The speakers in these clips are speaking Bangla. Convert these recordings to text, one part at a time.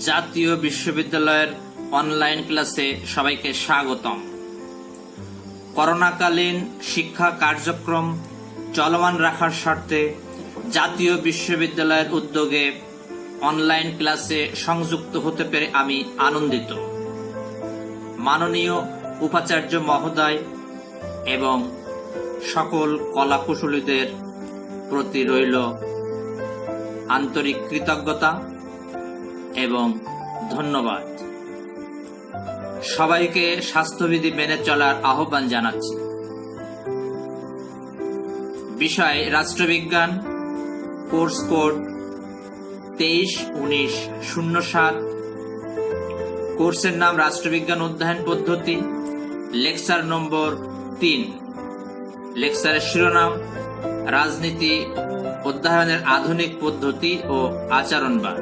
জাতীয় বিশ্ববিদ্যালয়ের অনলাইন ক্লাসে সবাইকে স্বাগতম। করোনাকালীন শিক্ষা কার্যক্রম চলমান রাখার স্বার্থে জাতীয় বিশ্ববিদ্যালয়ের উদ্যোগে অনলাইন ক্লাসে সংযুক্ত হতে পেরে আমি আনন্দিত। মাননীয় উপাচার্য মহোদয় এবং সকল কলাকুশলীদের প্রতি রইল আন্তরিক কৃতজ্ঞতা এবং ধন্যবাদ। সবাইকে স্বাস্থ্যবিধি মেনে চলার আহ্বান জানাচ্ছি। বিষয় রাষ্ট্রবিজ্ঞান, কোর্স কোড 23-19-07। কোর্সের নাম রাষ্ট্রবিজ্ঞান অধ্যয়ন পদ্ধতি, লেকচার নম্বর 3। লেকচারের শিরোনাম রাজনীতি অধ্যয়নের আধুনিক পদ্ধতি ও আচরণবাদ।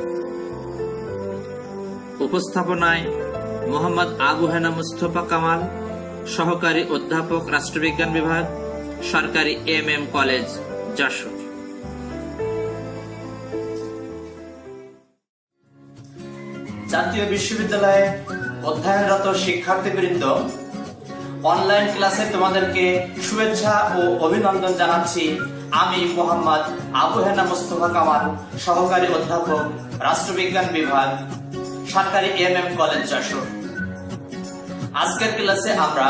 উপস্থাপনায় মোহাম্মদ আবু হেনা মুস্তফা কামাল, সহকারী অধ্যাপক, রাষ্ট্রবিজ্ঞান বিভাগ, সরকারি MM কলেজ, যশোর। জাতীয় বিশ্ববিদ্যালয়ে অধ্যয়নরত শিক্ষার্থীবৃন্দ, অনলাইন ক্লাসে তোমাদেরকে শুভেচ্ছা ও অভিনন্দন জানাচ্ছি। আমি মোহাম্মদ আবু হেনা মুস্তফা কামাল, সহকারী অধ্যাপক, রাষ্ট্রবিজ্ঞান বিভাগ, সরকারি MM কলেজ, যশোর। আজকের ক্লাসে আমরা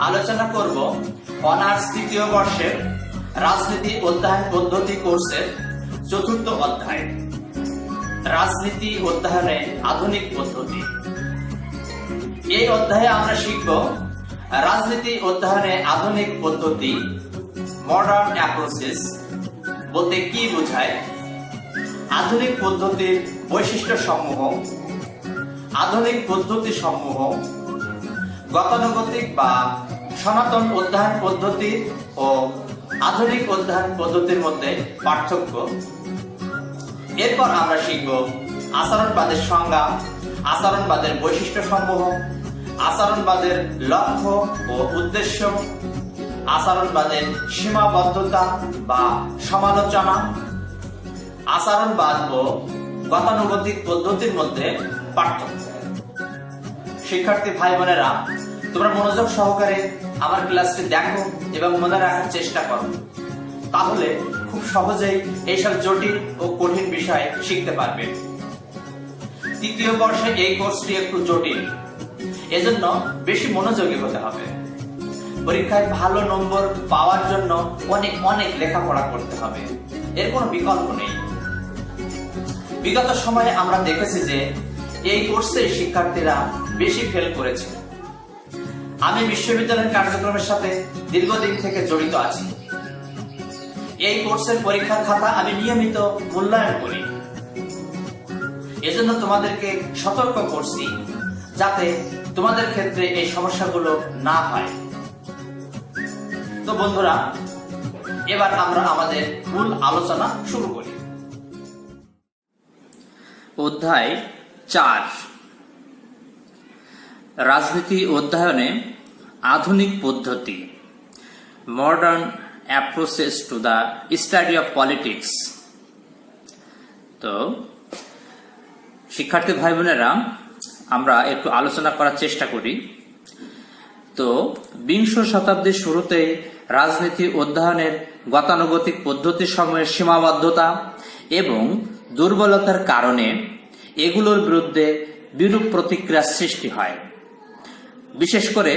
আলোচনা করব অনার্স 3য় বর্ষের রাজনীতি অধ্যয়ন পদ্ধতি কোর্সের 4র্থ অধ্যায়, রাজনীতি অধ্যয়নে আধুনিক পদ্ধতি। এই অধ্যায়ে আমরা শিখব রাজনীতি অধ্যয়নে আধুনিক পদ্ধতি, মডার্ন অ্যাপ্রোচেস বলতে কি বোঝায়, আধুনিক পদ্ধতির বৈশিষ্ট্য সমূহ, আধুনিক পদ্ধতি সমূহ, গতানুগতিক বা সনাতন অধ্যয়ন পদ্ধতি ও আধুনিক অধ্যয়ন পদ্ধতির মধ্যে পার্থক্য। এরপর আমরা শিখব আচরণবাদের সংজ্ঞা, আচরণবাদের বৈশিষ্ট্য সমূহ, আচরণবাদের লক্ষ্য ও উদ্দেশ্য, আচরণবাদের সীমাবদ্ধতা বা সমালোচনা, আচরণবাদ ও গতানুগতিক পদ্ধতির মধ্যে পার্থক্য। শিক্ষার্থী ভাই বোনেরা, তোমরা মনোযোগ সহকারে আমার ক্লাসটি দেখো এবং মনে রাখার চেষ্টা করো, তাহলে খুব সহজেই এইসব জটিল ও কঠিন বিষয় শিখতে পারবে। 3য় বর্ষে এই কোর্সটি একটু জটিল, এজন্য বেশি মনোযোগী হতে হবে। পরীক্ষায় ভালো নম্বর পাওয়ার জন্য অনেক অনেক লেখাপড়া করতে হবে, এর কোনো বিকল্প নেই। বিগত সময়ে আমরা দেখেছি যে এই কোর্সে শিক্ষার্থীরা বেশি ফেল করেছে। আমি বিশ্ববিদ্যালয়ের কার্যক্রমের সাথে দীর্ঘদিন থেকে জড়িত আছি। এই কোর্সের পরীক্ষার খাতা আমি নিয়মিত মূল্যায়ন করি। এজন্য তোমাদেরকে সতর্ক করছি যাতে তোমাদের ক্ষেত্রে এই সমস্যাগুলো না হয়। তো বন্ধুরা, এবার আমরা আমাদের মূল আলোচনা শুরু করি। অধ্যায় 4, রাজনীতি অধ্যয়নে আধুনিক পদ্ধতি, modern approaches to the study of politics. তো শিক্ষার্থী ভাই বোনেরা, আমরা একটু আলোচনা করার চেষ্টা করি। তো 20শ শতাব্দীর শুরুতেই রাজনীতি অধ্যয়নের গতানুগতিক পদ্ধতি সমূহের সীমাবদ্ধতা এবং দুর্বলতার কারণে এগুলোর বিরুদ্ধে বিরূপ প্রতিক্রিয়া সৃষ্টি হয়। বিশেষ করে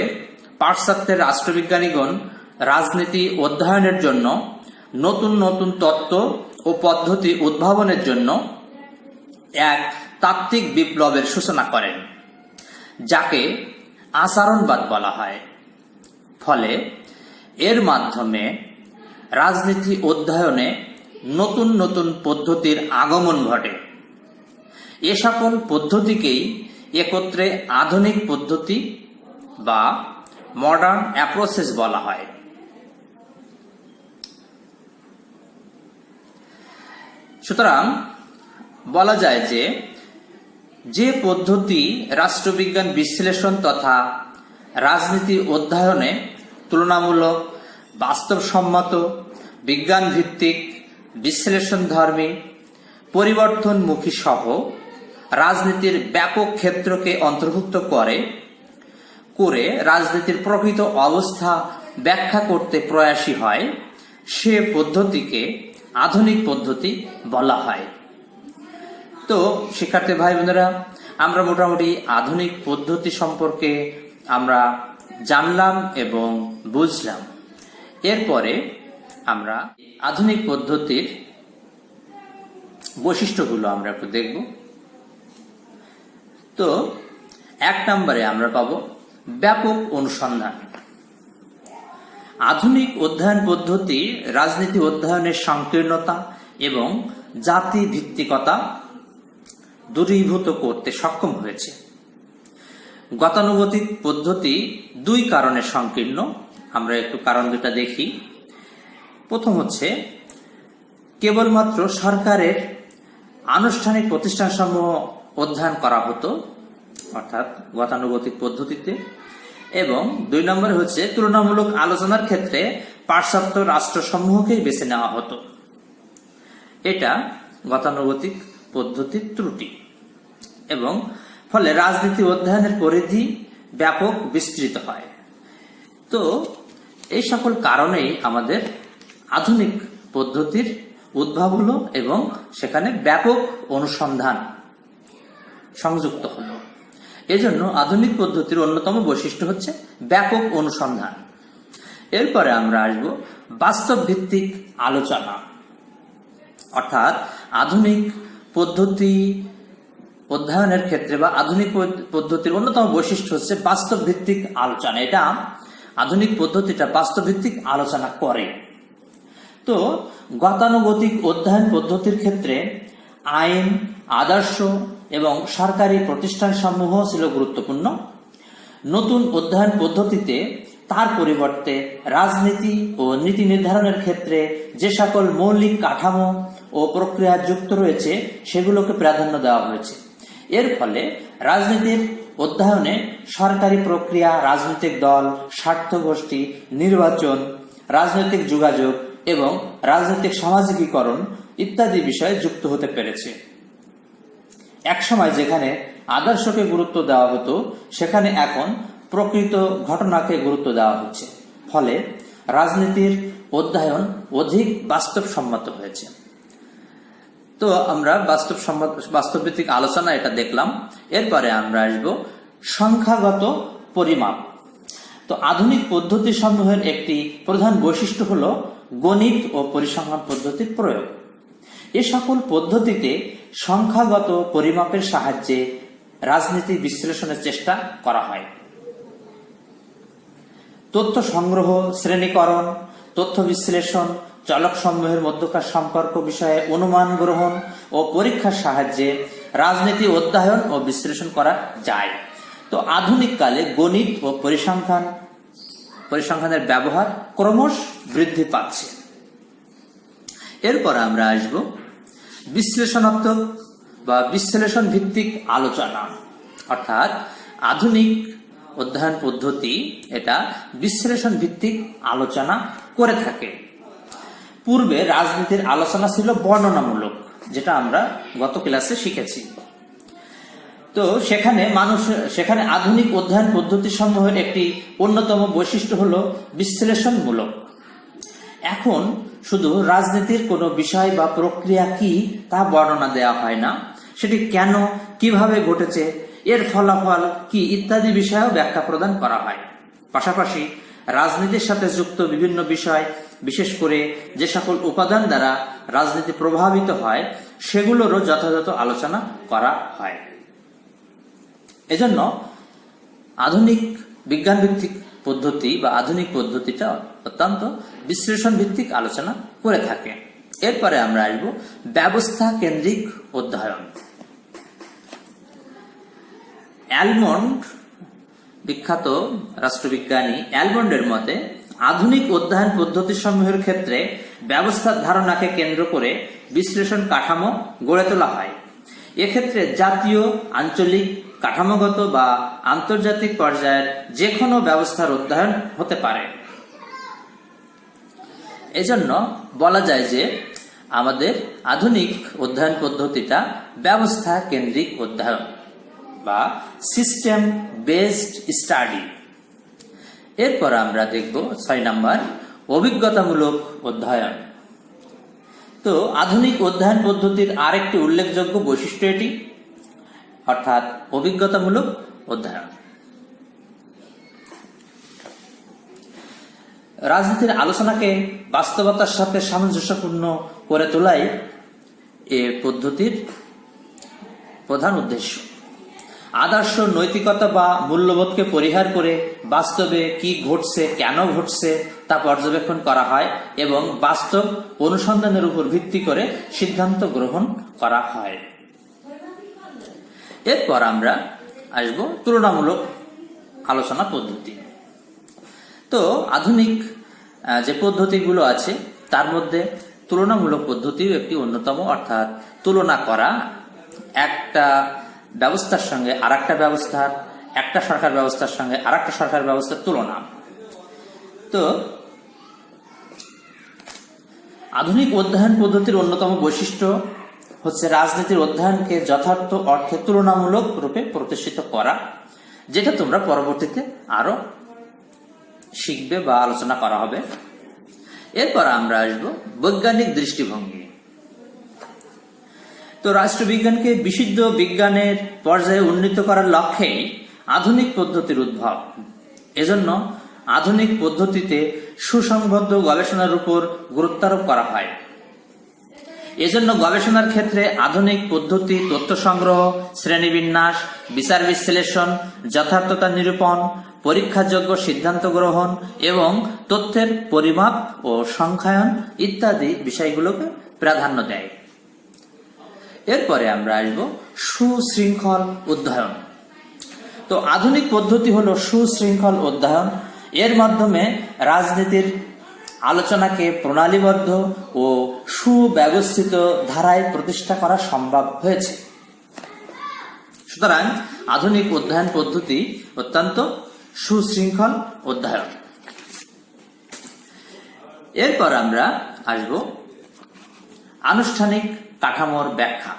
পাশ্চাত্যের রাষ্ট্রবিজ্ঞানীগণ রাজনীতি অধ্যয়নের জন্য নতুন নতুন তত্ত্ব ও পদ্ধতি উদ্ভাবনের জন্য এক তাত্ত্বিক বিপ্লবের সূচনা করেন, যাকে আচরণবাদ বলা হয়। ফলে এর মাধ্যমে রাজনীতি অধ্যয়নে নতুন নতুন পদ্ধতির আগমন ঘটে। এ সকল পদ্ধতিকেই একত্রে আধুনিক পদ্ধতি বা মডার্ন অ্যাপ্রোচেস বলা হয়। সুতরাং বলা যায় যে পদ্ধতি রাষ্ট্রবিজ্ঞান বিশ্লেষণ তথা রাজনীতি অধ্যয়নে তুলনামূলক বাস্তবসম্মত, বিজ্ঞান ভিত্তিক, বিশ্লেষণধর্মী, পরিবর্তনমুখী সহ রাজনীতির ব্যাপক ক্ষেত্রকে অন্তর্ভুক্ত করে রাজনীতির প্রকৃত অবস্থা ব্যাখ্যা করতে প্রয়াসী হয়, সে পদ্ধতিকে আধুনিক পদ্ধতি বলা হয়। তো শিক্ষার্থী ভাই বোনেরা, আমরা মোটামুটি আধুনিক পদ্ধতি সম্পর্কে আমরা জানলাম এবং বুঝলাম। এরপরে আমরা আধুনিক পদ্ধতির বৈশিষ্ট্যগুলো আমরা একটু দেখব। তো 1 নম্বরে আমরা পাবো ব্যাপক অনুসন্ধান। আধুনিক অধ্যয়ন পদ্ধতি রাজনীতি অধ্যয়নের সংকীর্ণতা এবং জাতি ভিত্তিকতা দূরীভূত করতে সক্ষম হয়েছে। গতানুগতিক পদ্ধতি 2 কারণে সংকীর্ণ। আমরা একটু কারণ দুটা দেখি। প্রথম হচ্ছে, কেবলমাত্র সরকারের আনুষ্ঠানিক প্রতিষ্ঠানসমূহ অধ্যয়ন করা হতো, অর্থাৎ গতানুগতিক পদ্ধতিতে। এবং 2 নম্বরে হচ্ছে, তুলনামূলক আলোচনার ক্ষেত্রে পাশ্চাত্য রাষ্ট্রসমূহকেই বেছে নেওয়া হতো। এটা গতানুগতিক পদ্ধতির ত্রুটি, এবং ফলে রাজনীতি অধ্যয়নের পরিধি ব্যাপক বিস্তৃত হয়। তো এই সকল কারণেই আমাদের আধুনিক পদ্ধতির উদ্ভব হলো এবং সেখানে ব্যাপক অনুসন্ধান সংযুক্ত হলো। এজন্য আধুনিক পদ্ধতির অন্যতম বৈশিষ্ট্য হচ্ছে ব্যাপক অনুসন্ধান। এরপরে আমরা আসব বাস্তব ভিত্তিক আলোচনা, অর্থাৎ আধুনিক পদ্ধতি অধ্যয়নের ক্ষেত্রে বা আধুনিক পদ্ধতির অন্যতম বৈশিষ্ট্য হচ্ছে বাস্তব ভিত্তিক আলোচনা। এটা আধুনিক পদ্ধতিটা বাস্তব ভিত্তিক আলোচনা করে। তো গতানুগতিক অধ্যয়ন পদ্ধতির ক্ষেত্রে আইন, আদর্শ এবং সরকারি প্রতিষ্ঠানসমূহ ছিল গুরুত্বপূর্ণ। নতুন অধ্যয়ন পদ্ধতিতে তার পরিবর্তে রাজনীতি ও নীতি নির্ধারণের ক্ষেত্রে যে সকল মৌলিক কাঠামো ও প্রক্রিয়া যুক্ত রয়েছে সেগুলোকে প্রাধান্য দেওয়া হয়েছে। এর ফলে রাজনীতির অধ্যয়নে সরকারি প্রক্রিয়া, রাজনৈতিক দল, স্বার্থ গোষ্ঠী, নির্বাচন, রাজনৈতিক যোগাযোগ এবং রাজনৈতিক সামাজিকীকরণ ইত্যাদি বিষয়ে যুক্ত হতে পেরেছে। একসময় যেখানে আদর্শকে গুরুত্ব দেওয়া হতো, সেখানে এখন প্রকৃত ঘটনাকে গুরুত্ব দেওয়া হচ্ছে। ফলে রাজনীতির অধ্যয়ন অধিক বাস্তবসম্মত হয়েছে। তো আমরা বাস্তবভিত্তিক আলোচনা এটা দেখলাম। এরপরে আমরা আসব সংখ্যাগত পরিমাপ। তো আধুনিক পদ্ধতি সমূহের একটি প্রধান বৈশিষ্ট্য হলো গণিত ও পরিসংখ্যান পদ্ধতির প্রয়োগ। এ সকল পদ্ধতিতে সংখ্যাগত পরিমাপের সাহায্যে রাজনীতি বিশ্লেষণের চেষ্টা করা হয়। তথ্য সংগ্রহ, শ্রেণীকরণ, তথ্য বিশ্লেষণ, চলক সমূহের মধ্যকার সম্পর্ক বিষয়ে অনুমান গ্রহণ ও পরীক্ষার সাহায্যে রাজনীতি অধ্যয়ন ও বিশ্লেষণ করা যায়। তো আধুনিক কালে গণিত ও পরিসংখ্যানের ব্যবহার ক্রমশ বৃদ্ধি পাচ্ছে। এরপর আমরা আসব বিশ্লেষণাত্মক বা বিশ্লেষণ ভিত্তিক আলোচনা, অর্থাৎ আধুনিক অধ্যয়ন পদ্ধতি এটা বিশ্লেষণ ভিত্তিক আলোচনা করে থাকে। পূর্বে রাজনীতির আলোচনা ছিল বর্ণনামূলক, যেটা আমরা গত ক্লাসে শিখেছি। তো সেখানে আধুনিক অধ্যয়ন পদ্ধতি সমূহের একটি অন্যতম বৈশিষ্ট্য হলো বিশ্লেষণমূলক। এখন শুধু রাজনীতির কোনো বিষয় বা প্রক্রিয়া কি তা বর্ণনা দেওয়া হয় না, সেটি কেন, কিভাবে ঘটেছে, এর ফলাফল কি ইত্যাদি বিষয়েও ব্যাখ্যা প্রদান করা হয়। পাশাপাশি রাজনীতির সাথে যুক্ত বিভিন্ন বিষয়, বিশেষ করে যে সকল উপাদান দ্বারা রাজনীতি প্রভাবিত হয়, সেগুলোরও যথাযথ আলোচনা করা হয়। এজন্য আধুনিক বিজ্ঞান ভিত্তিক পদ্ধতি বা আধুনিক পদ্ধতিটা অত্যন্ত বিশ্লেষণ ভিত্তিক আলোচনা করে থাকে। এরপরে আমরা আসব ব্যবস্থা কেন্দ্রিক অধ্যয়ন। অ্যালমন্ড, বিখ্যাত রাষ্ট্রবিজ্ঞানী অ্যালমন্ডের মতে আধুনিক অধ্যয়ন পদ্ধতি সমূহের ক্ষেত্রে ব্যবস্থার ধারণাকে কেন্দ্র করে বিশ্লেষণ কাঠামো গড়ে তোলা হয়। এক্ষেত্রে জাতীয়, আঞ্চলিক, কাঠামোগত বা আন্তর্জাতিক পর্যায়ের যে কোনো ব্যবস্থার অধ্যয়ন হতে পারে। এজন্য বলা যায় যে আমাদের আধুনিক অধ্যয়ন পদ্ধতিটা ব্যবস্থা কেন্দ্রিক অধ্যয়ন বা সিস্টেম বেসড স্টাডি। এরপর আমরা দেখব 6 নম্বর অভিজ্ঞতামূলক অধ্যয়ন। তো আধুনিক অধ্যয়ন পদ্ধতির আরেকটি উল্লেখযোগ্য বৈশিষ্ট্য এটি, অর্থাৎ অভিজ্ঞতামূলক অধ্যয়ন। রাজনীতির আলোচনাকে বাস্তবতার সাথে সামঞ্জস্যপূর্ণ করে তোলাই এ পদ্ধতির প্রধান উদ্দেশ্য। আদর্শ নৈতিকতা বা মূল্যবোধকে পরিহার করে বাস্তবে কি ঘটছে, কেন ঘটছে তা পর্যবেক্ষণ করা হয় এবং বাস্তব অনুসন্ধানের উপর ভিত্তি করে সিদ্ধান্ত গ্রহণ করা হয়। এরপর আমরা আসব তুলনামূলক আলোচনা পদ্ধতি। তো আধুনিক যে পদ্ধতিগুলো আছে তার মধ্যে তুলনামূলক পদ্ধতিও একটি অন্যতম, অর্থাৎ তুলনা করা একটা ব্যবস্থার সঙ্গে আরেকটা ব্যবস্থার, একটা সরকার ব্যবস্থার সঙ্গে আরেকটা সরকার ব্যবস্থার তুলনা। তো আধুনিক অধ্যয়ন পদ্ধতির অন্যতম বৈশিষ্ট্য হচ্ছে রাজনীতির অধ্যয়নকে যথার্থ অর্থে তুলনামূলক রূপে প্রতিষ্ঠিত করা, যেটা তোমরা পরবর্তীতে আরো শিখবে বা আলোচনা করা হবে। এরপর আমরা আসবো বৈজ্ঞানিক দৃষ্টিভঙ্গি। তো রাষ্ট্রবিজ্ঞানকে বিশুদ্ধ বিজ্ঞানের পর্যায়ে উন্নীত করার লক্ষ্যেই আধুনিক পদ্ধতির উদ্ভব। এজন্য আধুনিক পদ্ধতিতে সুসংবদ্ধ গবেষণার উপর গুরুত্বারোপ করা হয়। এজন্য গবেষণার ক্ষেত্রে আধুনিক পদ্ধতি তথ্য সংগ্রহ, শ্রেণীবিন্যাস, বিচার বিশ্লেষণ, যথার্থতা নিরূপণ, পরীক্ষাযোগ্য সিদ্ধান্ত গ্রহণ এবং তথ্যের পরিমাপ ও সংখ্যায়ন ইত্যাদি বিষয়গুলোকে প্রাধান্য দেয়। এরপরে আমরা আসব সুশৃঙ্খল অধ্যয়ন। তো আধুনিক পদ্ধতি হলো সুশৃঙ্খল অধ্যয়ন। এর মাধ্যমে রাজনীতির আলোচনাকে প্রণালীবদ্ধ ও সুব্যবস্থিত ধারায় প্রতিষ্ঠা করা সম্ভব হয়েছে। সুতরাং আধুনিক অধ্যয়ন পদ্ধতি অত্যন্ত সুশৃঙ্খল অধ্যয়ন। এরপর আমরা আসব আনুষ্ঠানিক কাঠামোর ব্যাখ্যা।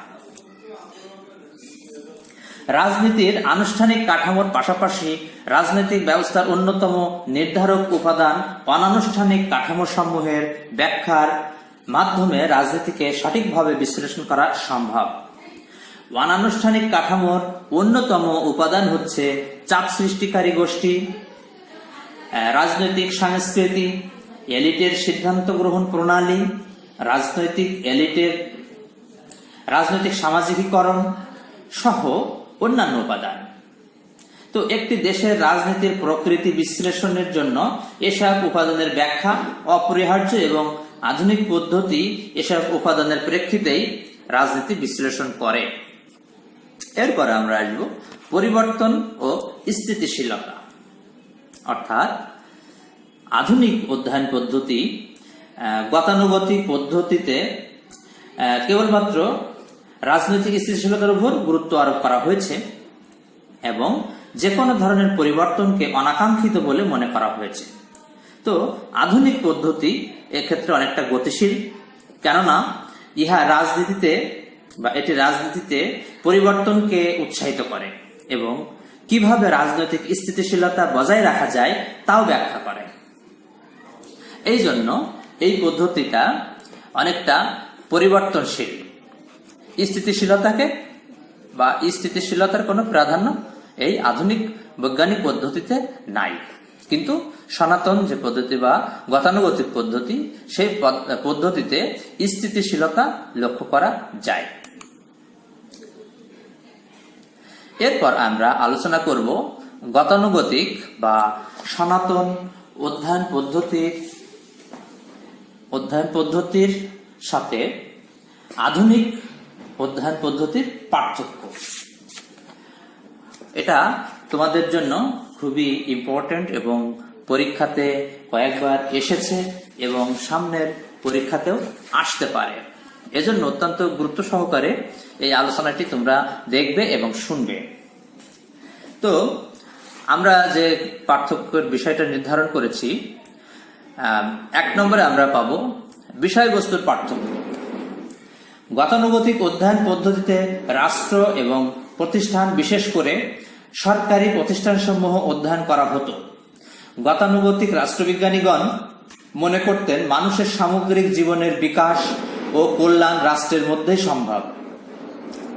রাজনীতির আনুষ্ঠানিক কাঠামোর পাশাপাশি রাজনৈতিক ব্যবস্থার অন্যতম নির্ধারক উপাদান অনানুষ্ঠানিক কাঠামো সমূহের ব্যাখ্যার মাধ্যমে রাজনীতিকে সঠিকভাবে বিশ্লেষণ করা সম্ভব। অনানুষ্ঠানিক কাঠামোর অন্যতম উপাদান হচ্ছে চাপ সৃষ্টিকারী গোষ্ঠী, রাজনৈতিক সংস্কৃতি, এলিটের সিদ্ধান্ত গ্রহণ প্রণালী, রাজনৈতিক সামাজিকীকরণ সহ অন্যান্য উপাদান। তো একটি দেশের রাজনীতির প্রকৃতি বিশ্লেষণের জন্য এসব উপাদানের ব্যাখ্যা অপরিহার্য এবং আধুনিক পদ্ধতি এসব উপাদানের প্রেক্ষিতেই রাজনীতি বিশ্লেষণ করে। এরপর আমরা আসব পরিবর্তন ও স্থিতিশীলতা। অর্থাৎ আধুনিক অধ্যয়ন পদ্ধতি গতানুগতিক পদ্ধতিতে কেবলমাত্র রাজনৈতিক স্থিতিশীলতার উপর গুরুত্ব আরোপ করা হয়েছে এবং যে কোনো ধরনের পরিবর্তনকে অনাকাঙ্ক্ষিত বলে মনে করা হয়েছে। তো আধুনিক পদ্ধতি এক্ষেত্রে অনেকটা গতিশীল, কেননা এটি রাজনীতিতে পরিবর্তনকে উৎসাহিত করে এবং কিভাবে রাজনৈতিক স্থিতিশীলতা বজায় রাখা যায় তাও ব্যাখ্যা করে। এই জন্য এই পদ্ধতিটা অনেকটা পরিবর্তনশীল। স্থিতিশীলতার কোনো প্রাধান্য এই আধুনিক বৈজ্ঞানিক পদ্ধতিতে নাই, কিন্তু সনাতন যে পদ্ধতি বা গতানুগতিক পদ্ধতি, সেই পদ্ধতিতে স্থিতিশীলতা লক্ষ্য করা যায়। এরপর আমরা আলোচনা করব গতানুগতিক বা সনাতন অধ্যয়ন পদ্ধতির সাথে আধুনিক অধ্যয়ন পদ্ধতির পার্থক্য। এটা তোমাদের জন্য খুবই ইম্পর্টেন্ট এবং পরীক্ষাতে কয়েকবার এসেছে এবং সামনের পরীক্ষাতেও আসতে পারে। এজন্য অত্যন্ত গুরুত্ব সহকারে এই আলোচনাটি তোমরা দেখবে এবং শুনবে। তো আমরা যে পার্থক্যের বিষয়টা নির্ধারণ করেছি, 1 নম্বরে আমরা পাবো বিষয়বস্তুর পার্থক্য। গতানুগতিক অধ্যয়ন পদ্ধতিতে রাষ্ট্র এবং প্রতিষ্ঠান, বিশেষ করে সরকারি প্রতিষ্ঠানসমূহ অধ্যয়ন করা হতো। গতানুগতিক রাষ্ট্রবিজ্ঞানীগণ মনে করতেন মানুষের সামগ্রিক জীবনের বিকাশ ও কল্যাণ রাষ্ট্রের মধ্যেই সম্ভব।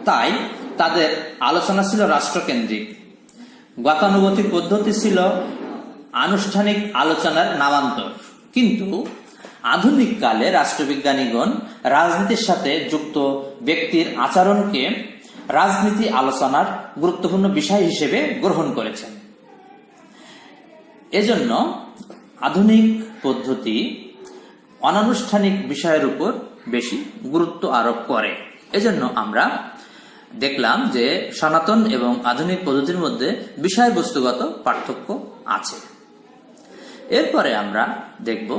তাই তাদের আলোচনা ছিল রাষ্ট্রকেন্দ্রিক। গতানুগতিক পদ্ধতি ছিল আনুষ্ঠানিক আলোচনার নামান্তর। কিন্তু আধুনিক কালে রাষ্ট্রবিজ্ঞানীগণ রাজনীতির সাথে যুক্ত ব্যক্তির আচরণকে রাজনীতি আলোচনার গুরুত্বপূর্ণ বিষয় হিসেবে গ্রহণ করেছেন। এজন্য আধুনিক পদ্ধতি অনানুষ্ঠানিক বিষয়ের উপর বেশি গুরুত্ব আরোপ করে। এজন্য আমরা দেখলাম যে সনাতন এবং আধুনিক পদ্ধতির মধ্যে বিষয়বস্তুগত পার্থক্য আছে। এরপরে আমরা দেখব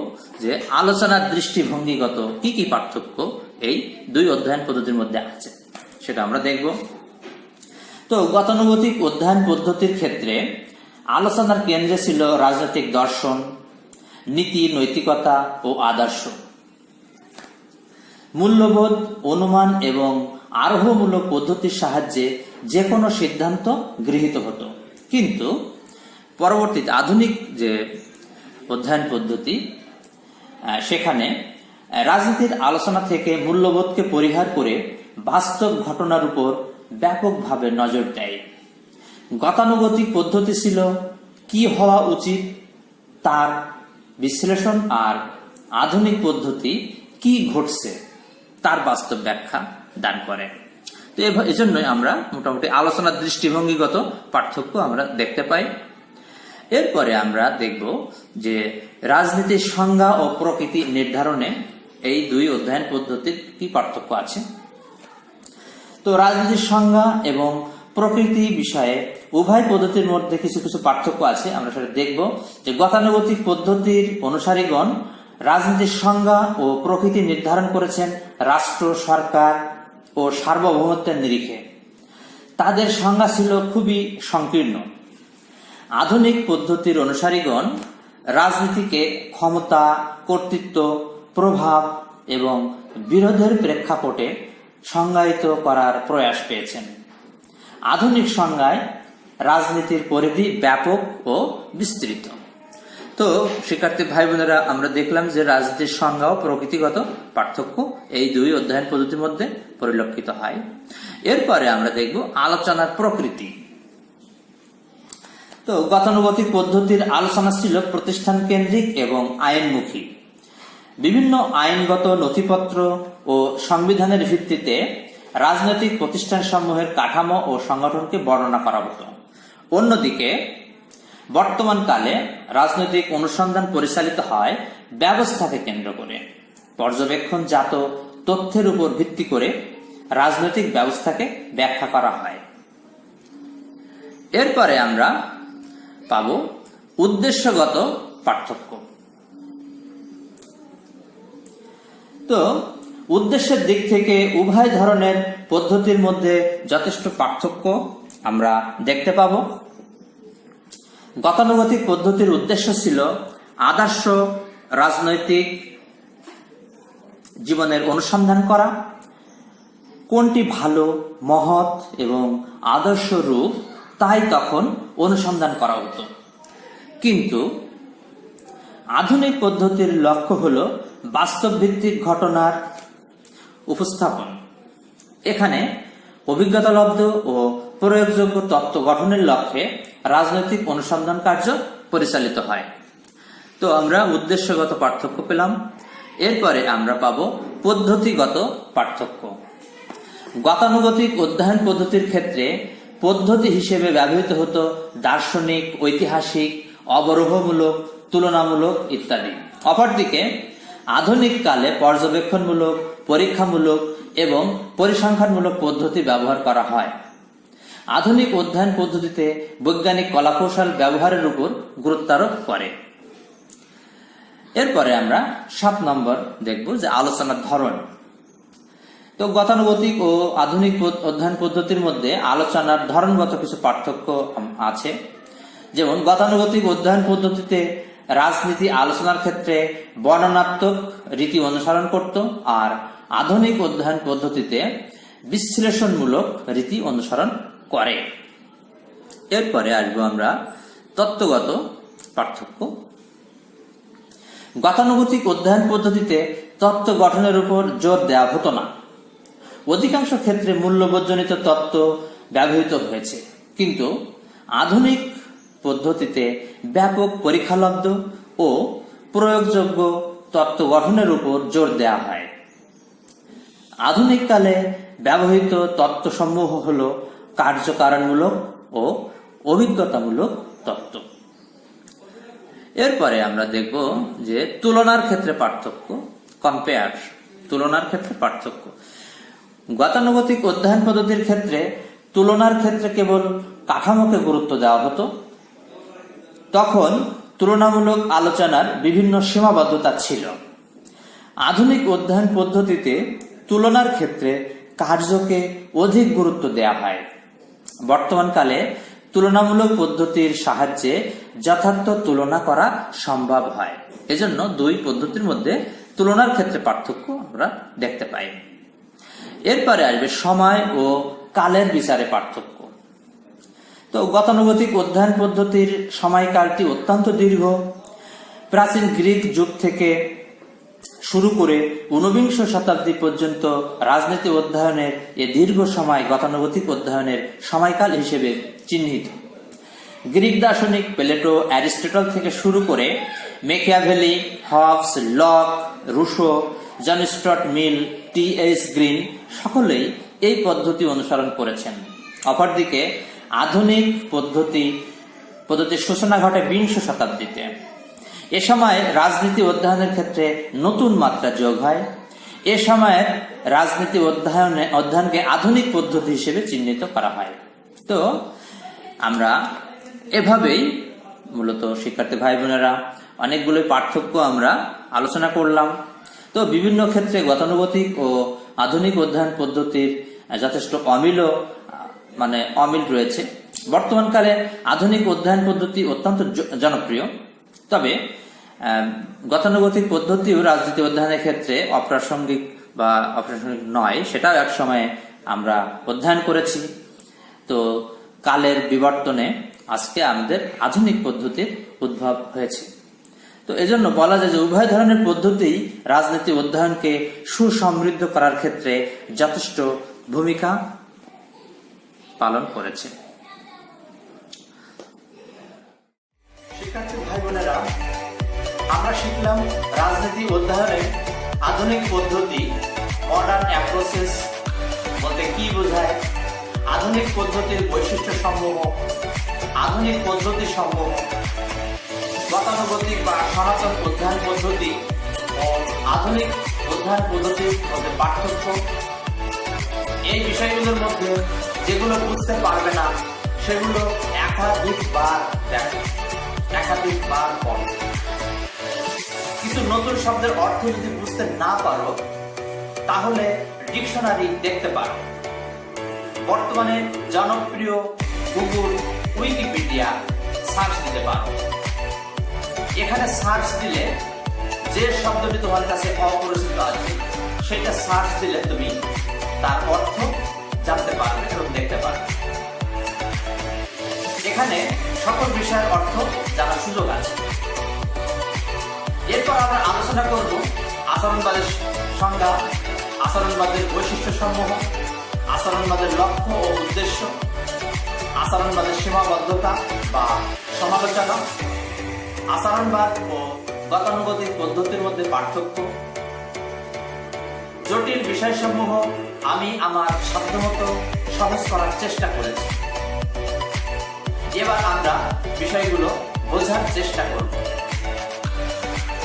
যে আলোচনার দৃষ্টিভঙ্গিগত কি কি পার্থক্য এই দুই অধ্যয়ন পদ্ধতির মধ্যে আছে, সেটা আমরা দেখব। তো গতানুগতিক অধ্যয়ন পদ্ধতির ক্ষেত্রে আলোচনার কেন্দ্রে ছিল রাজনৈতিক দর্শন, নীতি, নৈতিকতা ও আদর্শ। মূল্যবোধ, অনুমান এবং আরোহমূলক পদ্ধতির সাহায্যে যে কোনো সিদ্ধান্ত গৃহীত হতো। কিন্তু পরবর্তীতে আধুনিক যে অধ্যয়ন পদ্ধতি, সেখানে রাজনীতির আলোচনা থেকে মূল্যবোধকে পরিহার করে বাস্তব ঘটনার উপর ব্যাপকভাবে নজর দেয়। গতানুগতিক পদ্ধতি ছিল কি হওয়া উচিত তার বিশ্লেষণ, আর আধুনিক পদ্ধতি কি ঘটছে তার বাস্তব ব্যাখ্যা দান করে। তো এজন্যই আমরা মোটামুটি আলোচনার দৃষ্টিভঙ্গিগত পার্থক্য আমরা দেখতে পাই। এরপরে আমরা দেখব যে রাজনীতির সংজ্ঞা ও প্রকৃতি নির্ধারণে এই দুই অধ্যয়ন পদ্ধতির কি পার্থক্য আছে। তো রাজনীতির সংজ্ঞা এবং প্রকৃতি বিষয়ে উভয় পদ্ধতির মধ্যে কিছু কিছু পার্থক্য আছে, আমরা সেটা দেখব। যে গতানুগতিক পদ্ধতির অনুসারীগণ রাজনীতির সংজ্ঞা ও প্রকৃতি নির্ধারণ করেছেন রাষ্ট্র, সরকার ও সার্বভৌমত্বের নিরিখে। তাদের সংজ্ঞা ছিল খুবই সংকীর্ণ। আধুনিক পদ্ধতির অনুসারীগণ রাজনীতিকে ক্ষমতা, কর্তৃত্ব, প্রভাব এবং বিরোধের প্রেক্ষাপটে সংজ্ঞায়িত করার প্রয়াস পেয়েছেন। আধুনিক সংজ্ঞায় রাজনীতির পরিধি ব্যাপক ও বিস্তৃত। তো শিক্ষার্থী ভাই বোনেরা, আমরা দেখলাম যে রাজনীতির সংজ্ঞা ও প্রকৃতিগত পার্থক্য এই দুই অধ্যয়ন পদ্ধতির মধ্যে পরিলক্ষিত হয়। এরপরে আমরা দেখব আলোচনার প্রকৃতি। তো গতানুগতিক পদ্ধতির আলোচনা ছিল প্রতিষ্ঠান কেন্দ্রিক এবং আইনমুখী। বিভিন্ন আইনগত নথিপত্র ও সংবিধানের ভিত্তিতে রাজনৈতিক প্রতিষ্ঠানসমূহের কাঠামো ও সংগঠনকে বর্ণনা করা হতো। অন্যদিকে বর্তমান কালে রাজনৈতিক অনুসন্ধান পরিচালিত হয় ব্যবস্থাকে কেন্দ্র করে। পর্যবেক্ষণজাত তথ্যের উপর ভিত্তি করে রাজনৈতিক ব্যবস্থাকে ব্যাখ্যা করা হয়। এরপরে আমরা পাব উদ্দেশ্যগত পার্থক্য। তো উদ্দেশ্যের দিক থেকে উভয় ধরনের পদ্ধতির মধ্যে যথেষ্ট পার্থক্য আমরা দেখতে পাব। গতানুগতিক পদ্ধতির উদ্দেশ্য ছিল আদর্শ রাজনৈতিক জীবনের অনুসন্ধান করা, কোনটি ভালো, মহৎ এবং আদর্শ রূপ তাই তখন অনুসন্ধান করা হতো। কিন্তু আধুনিক পদ্ধতির লক্ষ্য হল বাস্তব ভিত্তিক ঘটনার উপস্থাপন। এখানে অভিজ্ঞতালব্ধ ও প্রয়োগযোগ্য তত্ত্ব গঠনের লক্ষ্যে রাজনৈতিক অনুসন্ধান কার্য পরিচালিত হয়। তো আমরা উদ্দেশ্যগত পার্থক্য পেলাম। এরপরে আমরা পাব পদ্ধতিগত পার্থক্য। গতানুগতিক অধ্যয়ন পদ্ধতির ক্ষেত্রে পদ্ধতি হিসেবে ব্যবহৃত হতো দার্শনিক, ঐতিহাসিক, অবরোহমূলক, তুলনামূলক ইত্যাদি। অপরদিকে আধুনিক কালে পর্যবেক্ষণমূলক, পরীক্ষামূলক এবং পরিসংখ্যানমূলক পদ্ধতি ব্যবহার করা হয়। আধুনিক অধ্যয়ন পদ্ধতিতে বৈজ্ঞানিক কলাকৌশল ব্যবহারের উপর গুরুত্ব আরোপ করে। এরপরে আমরা 7 নম্বর দেখব যে আলোচনার ধরন। তো গতানুগতিক ও আধুনিক অধ্যয়ন পদ্ধতির মধ্যে আলোচনার ধরনগত কিছু পার্থক্য আছে। যেমন গতানুগতিক অধ্যয়ন পদ্ধতিতে রাজনীতি আলোচনার ক্ষেত্রে বর্ণনাত্মক রীতি অনুসরণ করত, আর আধুনিক অধ্যয়ন পদ্ধতিতে বিশ্লেষণমূলক রীতি অনুসরণ করে। এরপরে আসবো আমরা তত্ত্বগত পার্থক্য। গতানুগতিক অধ্যয়ন পদ্ধতিতে তত্ত্ব গঠনের উপর জোর দেওয়া হতো না। অধিকাংশ ক্ষেত্রে মূল্যবোধজনিত তত্ত্ব ব্যবহৃত হয়েছে, কিন্তু আধুনিক পদ্ধতিতে ব্যাপক পরীক্ষালব্ধ ও প্রয়োগযোগ্য তত্ত্ব গঠনের উপর জোর দেওয়া হয়। আধুনিক কালে ব্যবহৃত তত্ত্বসমূহ হল কার্যকারণমূলক ও অভিজ্ঞতামূলক তত্ত্ব। এরপরে আমরা দেখব যে তুলনার ক্ষেত্রে পার্থক্য, কম্পেয়ার, তুলনার ক্ষেত্রে পার্থক্য। গতানুগতিক অধ্যয়ন পদ্ধতির ক্ষেত্রে তুলনার ক্ষেত্রে কেবল কাঠামোকে গুরুত্ব দেওয়া হতো। তখন তুলনামূলক আলোচনার বিভিন্ন সীমাবদ্ধতা ছিল। আধুনিক অধ্যয়ন পদ্ধতিতে তুলনার ক্ষেত্রে কার্যকে অধিক গুরুত্ব দেওয়া হয়। বর্তমানকালে তুলনামূলক পদ্ধতির সাহায্যে যথার্থ তুলনা করা সম্ভব হয়। এজন্য দুই পদ্ধতির মধ্যে তুলনার ক্ষেত্রে পার্থক্য আমরা দেখতে পাই। এরপরে আসবে সময় ও কালের বিচারে পার্থক্য। তো গতানুগতিক অধ্যয়ন পদ্ধতির সময়কালটি অত্যন্ত দীর্ঘ। প্রাচীন গ্রিক যুগ থেকে শুরু করে ঊনবিংশ শতাব্দী পর্যন্ত রাজনীতি অধ্যয়নের এ দীর্ঘ সময় গতানুগতিক অধ্যয়নের সময়কাল হিসেবে চিহ্নিত। গ্রিক দার্শনিক প্লেটো, অ্যারিস্টটল থেকে শুরু করে মেকিয়াভেলি, হবস, লক, রুশো, জন স্টুয়ার্ট মিল, টি.এইচ. গ্রিন সকলেই এই পদ্ধতি অনুসরণ করেছেন। অপরদিকে আধুনিক পদ্ধতির সূচনা ঘটে বিংশ শতাব্দীতে। এ সময় রাজনীতি অধ্যয়নের ক্ষেত্রে নতুন মাত্রা যোগ হয়। এ সময়ের রাজনীতি অধ্যয়নকে আধুনিক পদ্ধতি হিসেবে চিহ্নিত করা হয়। তো আমরা এভাবেই মূলত শিক্ষার্থী ভাই বোনেরা অনেকগুলো পার্থক্য আমরা আলোচনা করলাম। তো বিভিন্ন ক্ষেত্রে গতানুগতিক ও আধুনিক অধ্যয়ন পদ্ধতির যথেষ্ট অমিল রয়েছে। বর্তমানকালে আধুনিক অধ্যয়ন পদ্ধতি অত্যন্ত জনপ্রিয়। তবে গতানুগতিক পদ্ধতিও রাজনীতি অধ্যয়নের ক্ষেত্রে অপ্রাসঙ্গিক বা অপ্রাসঙ্গিক নয়, সেটাও এক সময়ে আমরা অধ্যয়ন করেছি। তো কালের বিবর্তনে আজকে আমাদের আধুনিক পদ্ধতির উদ্ভব হয়েছে। তো এজন্য বলা যায় যে উভয় ধরনের পদ্ধতি রাজনীতি অধ্যয়নকে সুসমৃদ্ধ করার ক্ষেত্রে যথেষ্ট ভূমিকা পালন করেছে। শিক্ষার্থী ভাই বোনেরা, আমরা শিখলাম রাজনীতি অধ্যয়নে আধুনিক পদ্ধতি, মডার্ন অ্যাপ্রোচেস বলতে কি বোঝায়, আধুনিক পদ্ধতির বৈশিষ্ট্য সমূহ, আধুনিক পদ্ধতি সমূহ, গতানুগতিক বা সনাতন অধ্যয়ন পদ্ধতি ও আধুনিক অধ্যয়ন পদ্ধতির মধ্যে পার্থক্য। এই বিষয়গুলোর মধ্যে যেগুলো বুঝতে পারবে না সেগুলো একাধিকবার দেখো, একাধিকবার পড়ো। কিছু নতুন শব্দের অর্থ যদি বুঝতে না পারো তাহলে ডিকশনারি দেখতে পারো। বর্তমানে জনপ্রিয় গুগল, উইকিপিডিয়া সার্চ দিতে পারো। এখানে সার্চ দিলে যে শব্দটি তোমার কাছে অপরিচিত আছে সেটা সার্চ দিলে তুমি তার অর্থ জানতে পারবে এবং দেখতে পারবে। এখানে সকল বিষয়ের অর্থ জানার সুযোগ আছে। এরপর আমরা আলোচনা করব আচরণবাদের সংজ্ঞা, আচরণবাদের বৈশিষ্ট্য সমূহ, আচরণবাদের লক্ষ্য ও উদ্দেশ্য, আচরণবাদের সীমাবদ্ধতা বা সমালোচনা, আচরণবাদ ও গতানুগতিক পদ্ধতির মধ্যে পার্থক্য। জটিল বিষয়সমূহ আমি আমার সাধ্যমতো সহজ করার চেষ্টা করেছি। এবার আমরা বিষয়গুলো বোঝার চেষ্টা করব।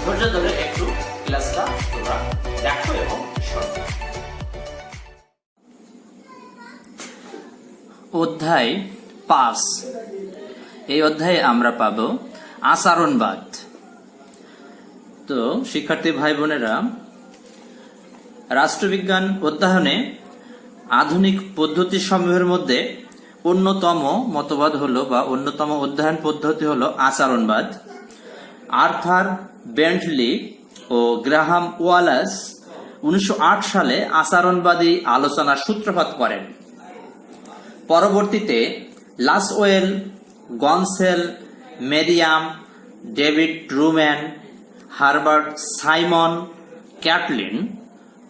ধৈর্য ধরে একটু ক্লাসটা তোমরা দেখো এবং শোনো। অধ্যায় 5, এই অধ্যায়ে আমরা পাব আচরণবাদ। তো শিক্ষার্থী ভাই বোনেরা, রাষ্ট্রবিজ্ঞান অধ্যয়নে আধুনিক পদ্ধতি সমূহের মধ্যে অন্যতম মতবাদ হলো বা অন্যতম অধ্যয়ন পদ্ধতি হলো আচরণবাদ। আর্থার বেন্টলি ও গ্রাহাম ওয়ালাস 1908 সালে আচরণবাদী আলোচনার সূত্রপাত করেন। পরবর্তীতে Lasswell, Gosnell, Merriam, David Truman, Herbert Simon Catlin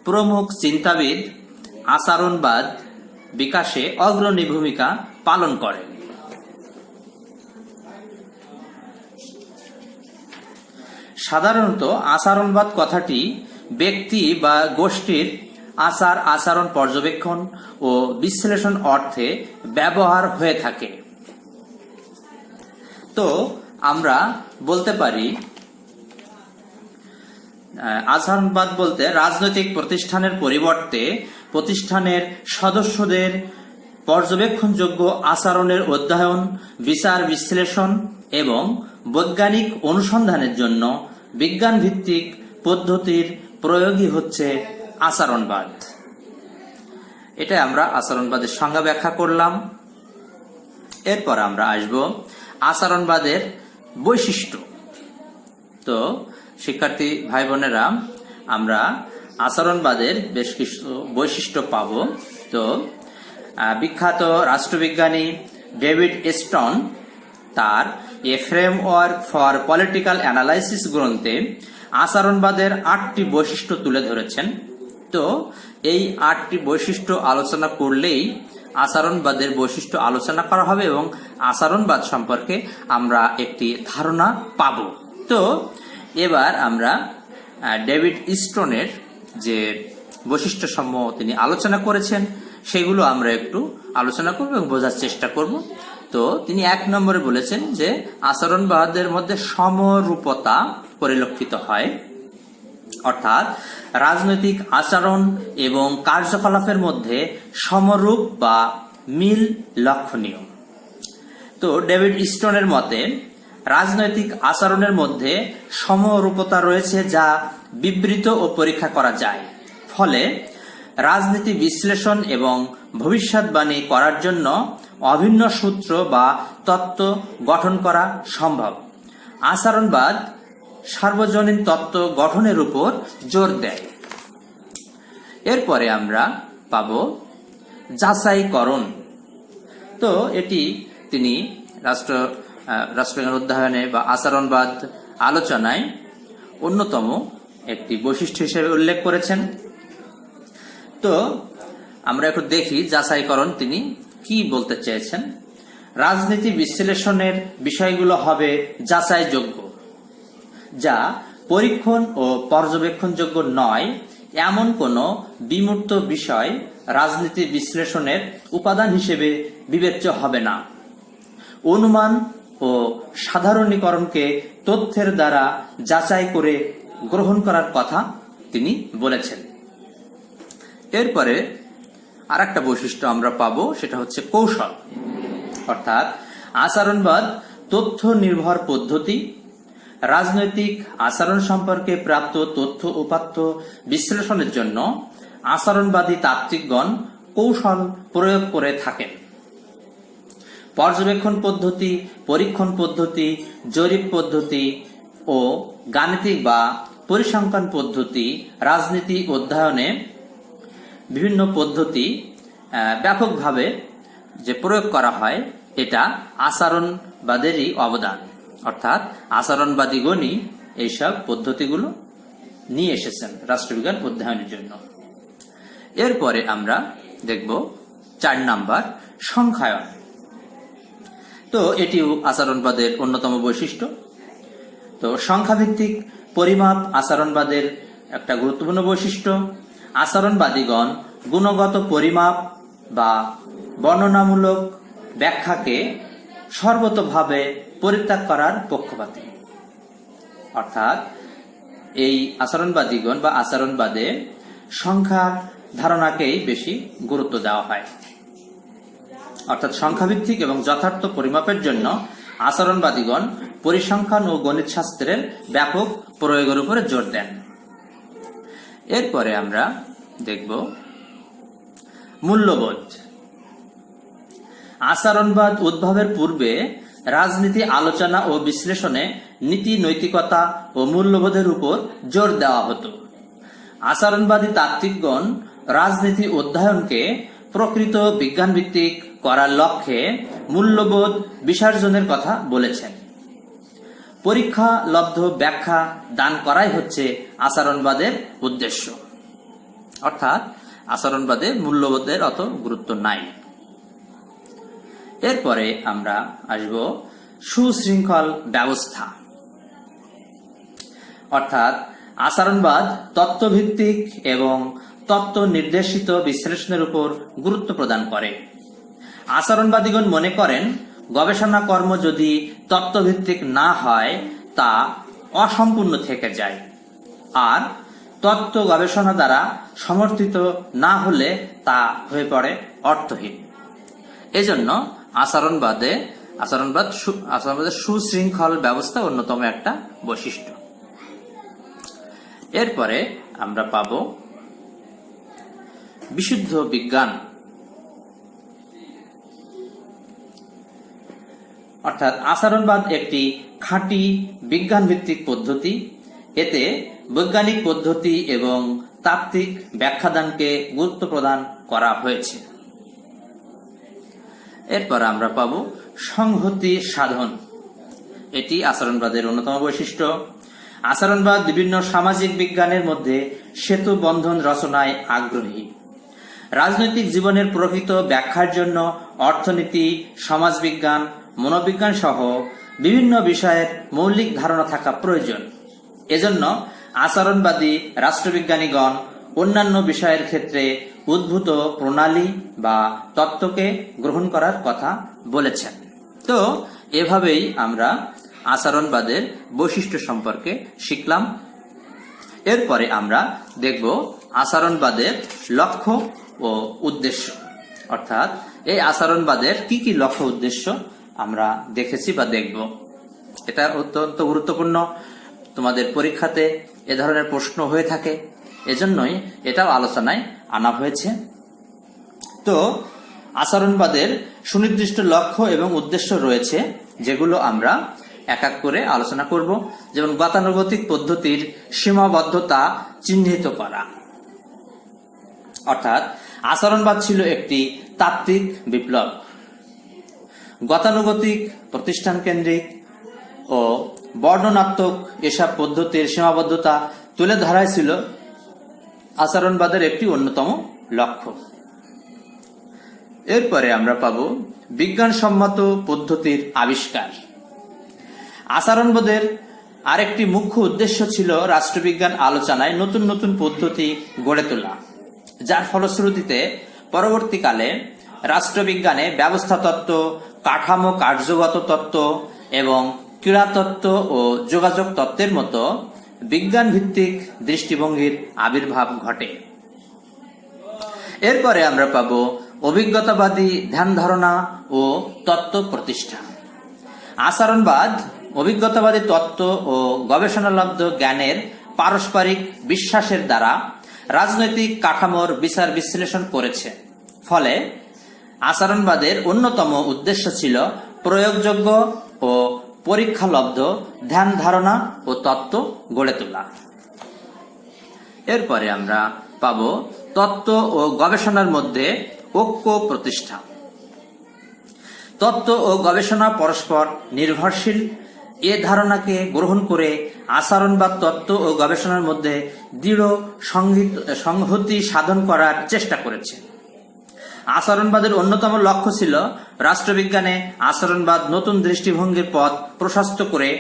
প্রমুখ চিন্তাবিদ আচরণবাদ বিকাশে অগ্রণী ভূমিকা পালন করেন। সাধারণত আচরণবাদ কথাটি ব্যক্তি বা গোষ্ঠীর আচার আচরণ পর্যবেক্ষণ ও বিশ্লেষণ অর্থে ব্যবহার হয়ে থাকে। তো আমরা বলতে পারি আচরণবাদ বলতে রাজনৈতিক প্রতিষ্ঠানের পরিবর্তে প্রতিষ্ঠানের সদস্যদের পর্যবেক্ষণযোগ্য আচরণের অধ্যয়ন, বিচার বিশ্লেষণ এবং বৈজ্ঞানিক অনুসন্ধানের জন্য বিজ্ঞান ভিত্তিক পদ্ধতির প্রয়োগই হচ্ছে আচরণবাদ। এটা আমরা আচরণবাদের সংজ্ঞা ব্যাখ্যা করলাম। এরপর আমরা আসব আচরণবাদের বৈশিষ্ট্য। তো শিক্ষার্থী ভাই বোনেরা, আমরা আচরণবাদের বেশ কিছু বৈশিষ্ট্য পাব। তো বিখ্যাত রাষ্ট্রবিজ্ঞানী ডেভিড স্টোন তার এ ফ্রেমওয়ার্ক ফর পলিটিক্যাল অ্যানালাইসিস গ্রন্থে আচরণবাদের 8টি বৈশিষ্ট্য তুলে ধরেছেন। তো এই 8টি বৈশিষ্ট্য আলোচনা করলেই আচরণবাদের বৈশিষ্ট্য আলোচনা করা হবে এবং আচরণবাদ সম্পর্কে আমরা একটি ধারণা পাব। তো এবার আমরা ডেভিড স্টোনের যে বৈশিষ্ট্য সমূহ তিনি আলোচনা করেছেন সেগুলো আমরা একটু আলোচনা করব এবং বোঝার চেষ্টা করব। তো তিনি 1 নম্বরে বলেছেন যে আচরণবাদের মধ্যে সমরূপতা পরিলক্ষিত হয়, অর্থাৎ রাজনৈতিক আচরণ এবং কার্যকলাপের মধ্যে সমরূপ বা মিল লক্ষণীয়। তো ডেভিড স্টোনের মতে রাজনৈতিক আচরণের মধ্যে সমরূপতা রয়েছে যা বিবৃত ও পরীক্ষা করা যায়, ফলে রাজনীতি বিশ্লেষণ এবং ভবিষ্যৎবাণী করার জন্য অভিন্ন সূত্র বা তত্ত্ব গঠন করা সম্ভব। আচরণবাদ সার্বজনীন তত্ত্ব গঠনের উপর জোর দেয়। এরপরে আমরা পাব যাচাইকরণ। তো এটি তিনি রাষ্ট্রবিজ্ঞান অধ্যয়নে বা আচরণবাদ আলোচনায় অন্যতম একটি বৈশিষ্ট্য হিসেবে উল্লেখ করেছেন। তো আমরা একটু দেখি যাচাইকরণ তিনি কি বলতে চেয়েছেন। রাজনীতি বিশ্লেষণের বিষয়গুলো হবে যাচাইযোগ্য, যা পরীক্ষণ ও পর্যবেক্ষণযোগ্য নয় এমন কোনো বিমূর্ত বিষয় রাজনীতি বিশ্লেষণের উপাদান হিসেবে বিবেচ্য হবে না। অনুমান ও সাধারণীকরণকে তথ্যের দ্বারা যাচাই করে গ্রহণ করার কথা তিনি বলেছেন। এরপরে আরেকটা বৈশিষ্ট্য আমরা পাবো, সেটা হচ্ছে কৌশল, অর্থাৎ আচরণবাদ তথ্য নির্ভর পদ্ধতি। রাজনৈতিক আচরণ সম্পর্কে প্রাপ্ত তথ্য উপাত্ত বিশ্লেষণের জন্য আচরণবাদী তাত্ত্বিকগণ কৌশল প্রয়োগ করে থাকেন। পর্যবেক্ষণ পদ্ধতি, পরীক্ষণ পদ্ধতি, জরিপ পদ্ধতি ও গাণিতিক বা পরিসংখ্যান পদ্ধতি রাজনীতি অধ্যয়নে বিভিন্ন পদ্ধতি ব্যাপকভাবে যে প্রয়োগ করা হয়, এটা আচরণবাদেরই অবদান, অর্থাৎ আচরণবাদীগণই এইসব পদ্ধতিগুলো নিয়ে এসেছেন রাষ্ট্রবিজ্ঞান অধ্যয়নের জন্য। এরপরে আমরা দেখব 4 নাম্বার সংখ্যায়ন। তো এটিও আচরণবাদের অন্যতম বৈশিষ্ট্য। তো সংখ্যাভিত্তিক পরিমাপ আচরণবাদের একটা গুরুত্বপূর্ণ বৈশিষ্ট্য। আচরণবাদীগণ গুণগত পরিমাপ বা বর্ণনামূলক ব্যাখ্যাকে সর্বতোভাবে পরিত্যাগ করার পক্ষপাতী, অর্থাৎ এই আচরণবাদীগণ বা আচরণবাদে সংখ্যার ধারণাকেই বেশি গুরুত্ব দেওয়া হয়। অর্থাৎ সংখ্যাভিত্তিক এবং যথার্থ পরিমাপের জন্য আচরণবাদীগণ পরিসংখ্যান ও গণিত শাস্ত্রের ব্যাপক প্রয়োগের উপরে জোর দেন। এরপরে আমরা দেখব মূল্যবোধ। আচরণবাদ উদ্ভবের পূর্বে রাজনীতি আলোচনা ও বিশ্লেষণে নীতি, নৈতিকতা ও মূল্যবোধের উপর জোর দেওয়া হতো। আচরণবাদী তাত্ত্বিকগণ রাজনীতি অধ্যয়নকে প্রকৃত বিজ্ঞানভিত্তিক করার লক্ষ্যে মূল্যবোধ বিসর্জনের কথা বলেছেন। পরীক্ষা লব্ধ ব্যাখ্যা দান করাই হচ্ছে আচরণবাদের উদ্দেশ্য। অর্থাৎ আচরণবাদে মূল্যবোধের অত গুরুত্ব নাই। এরপরে আমরা আসব সুশৃঙ্খল ব্যবস্থা। অর্থাৎ আচরণবাদ তত্ত্বভিত্তিক এবং তত্ত্ব নির্দেশিত বিশ্লেষণের উপর গুরুত্ব প্রদান করে। আচরণবাদীগণ মনে করেন গবেষণা কর্ম যদি তত্ত্বভিত্তিক না হয় তা অসম্পূর্ণ থেকে যায়, আর তত্ত্ব গবেষণা দ্বারা সমর্থিত না হলে তা হয়ে পড়ে অর্থহীন। এজন্য আচরণবাদের সুশৃঙ্খল ব্যবস্থা অন্যতম একটা বৈশিষ্ট্য। এরপরে আমরা পাব বিশুদ্ধ বিজ্ঞান। অর্থাৎ আচরণবাদ একটি খাঁটি বিজ্ঞান ভিত্তিক পদ্ধতি। এতে বৈজ্ঞানিক পদ্ধতি এবং তাত্ত্বিক ব্যাখ্যাদানকে গুরুত্ব প্রদান করা হয়েছে। এরপর আমরা পাব সংহতি সাধন। এটি আচরণবাদের অন্যতম বৈশিষ্ট্য। আচরণবাদ বিভিন্ন সামাজিক বিজ্ঞানের মধ্যে সেতু বন্ধন রচনায় আগ্রহী। রাজনৈতিক জীবনের প্রকৃত ব্যাখ্যার জন্য অর্থনীতি, সমাজবিজ্ঞান, মনোবিজ্ঞান সহ বিভিন্ন বিষয়ের মৌলিক ধারণা থাকা প্রয়োজন। এজন্য আচরণবাদী রাষ্ট্রবিজ্ঞানীগণ অন্যান্য বিষয়ের ক্ষেত্রে উদ্ভূত প্রণালী বা তত্ত্বকে গ্রহণ করার কথা বলেছেন। তো এভাবেই আমরা আচরণবাদের বৈশিষ্ট্য সম্পর্কে শিখলাম। এরপরে আমরা দেখব আচরণবাদের লক্ষ্য ও উদ্দেশ্য। অর্থাৎ এই আচরণবাদের কি কি লক্ষ্য উদ্দেশ্য আমরা দেখেছি বা দেখব। এটা অত্যন্ত গুরুত্বপূর্ণ। তোমাদের পরীক্ষাতে এ ধরনের প্রশ্ন হয়ে থাকে, এজন্যই এটাও আলোচনায় আনা হয়েছে। তো আচরণবাদের সুনির্দিষ্ট লক্ষ্য এবং উদ্দেশ্য রয়েছে, যেগুলো আমরা এক এক করে আলোচনা করব। যেমন গতানুগতিক পদ্ধতির সীমাবদ্ধতা চিহ্নিত করা। অর্থাৎ আচরণবাদ ছিল একটি তাত্ত্বিক বিপ্লব। গতানুগতিক, প্রতিষ্ঠান কেন্দ্রিক ও বর্ণনাত্মক এসব পদ্ধতির সীমাবদ্ধতা তুলে ধরাই ছিল আচরণবাদের একটি অন্যতম লক্ষ্য। এরপরে আমরা পাব বিজ্ঞানসম্মত পদ্ধতির আবিষ্কার। আচরণবাদের আরেকটি মুখ্য উদ্দেশ্য ছিল রাষ্ট্রবিজ্ঞান আলোচনায় নতুন নতুন পদ্ধতি গড়ে তোলা, যার ফলশ্রুতিতে পরবর্তীকালে রাষ্ট্রবিজ্ঞানে ব্যবস্থা তত্ত্ব, কাঠামো কার্যগত তত্ত্ব এবং ক্রীড়াতত্ত্ব ও যোগাযোগ তত্ত্বের মতো বিজ্ঞান ভিত্তিক দৃষ্টিভঙ্গির আবির্ভাব ঘটে। এরপরে আমরা পাব অভিজ্ঞতাবাদী ধ্যান ধারণা ও তত্ত্ব প্রতিষ্ঠা। আচরণবাদ অভিজ্ঞতাবাদী তত্ত্ব ও গবেষণালব্ধ জ্ঞানের পারস্পরিক বিশ্বাসের দ্বারা রাজনৈতিক কাঠামোর বিচার বিশ্লেষণ করেছে। ফলে আচরণবাদের অন্যতম উদ্দেশ্য ছিল প্রয়োগযোগ্য ও পরীক্ষালব্ধ ধ্যান ধারণা ও তত্ত্ব গড়ে তোলা। এরপরে আমরা পাব তত্ত্ব ও গবেষণার মধ্যে ঐক্য প্রতিষ্ঠা। তত্ত্ব ও গবেষণা পরস্পর নির্ভরশীল এ ধারণাকে গ্রহণ করে আচরণবাদ তত্ত্ব ও গবেষণার মধ্যে দৃঢ় সংহতি সাধন করার চেষ্টা করেছে। আচরণবাদের অন্যতম লক্ষ্য ছিল রাষ্ট্রবিজ্ঞানে আচরণবাদ নতুন দৃষ্টিভঙ্গির পথ প্রশস্ত করে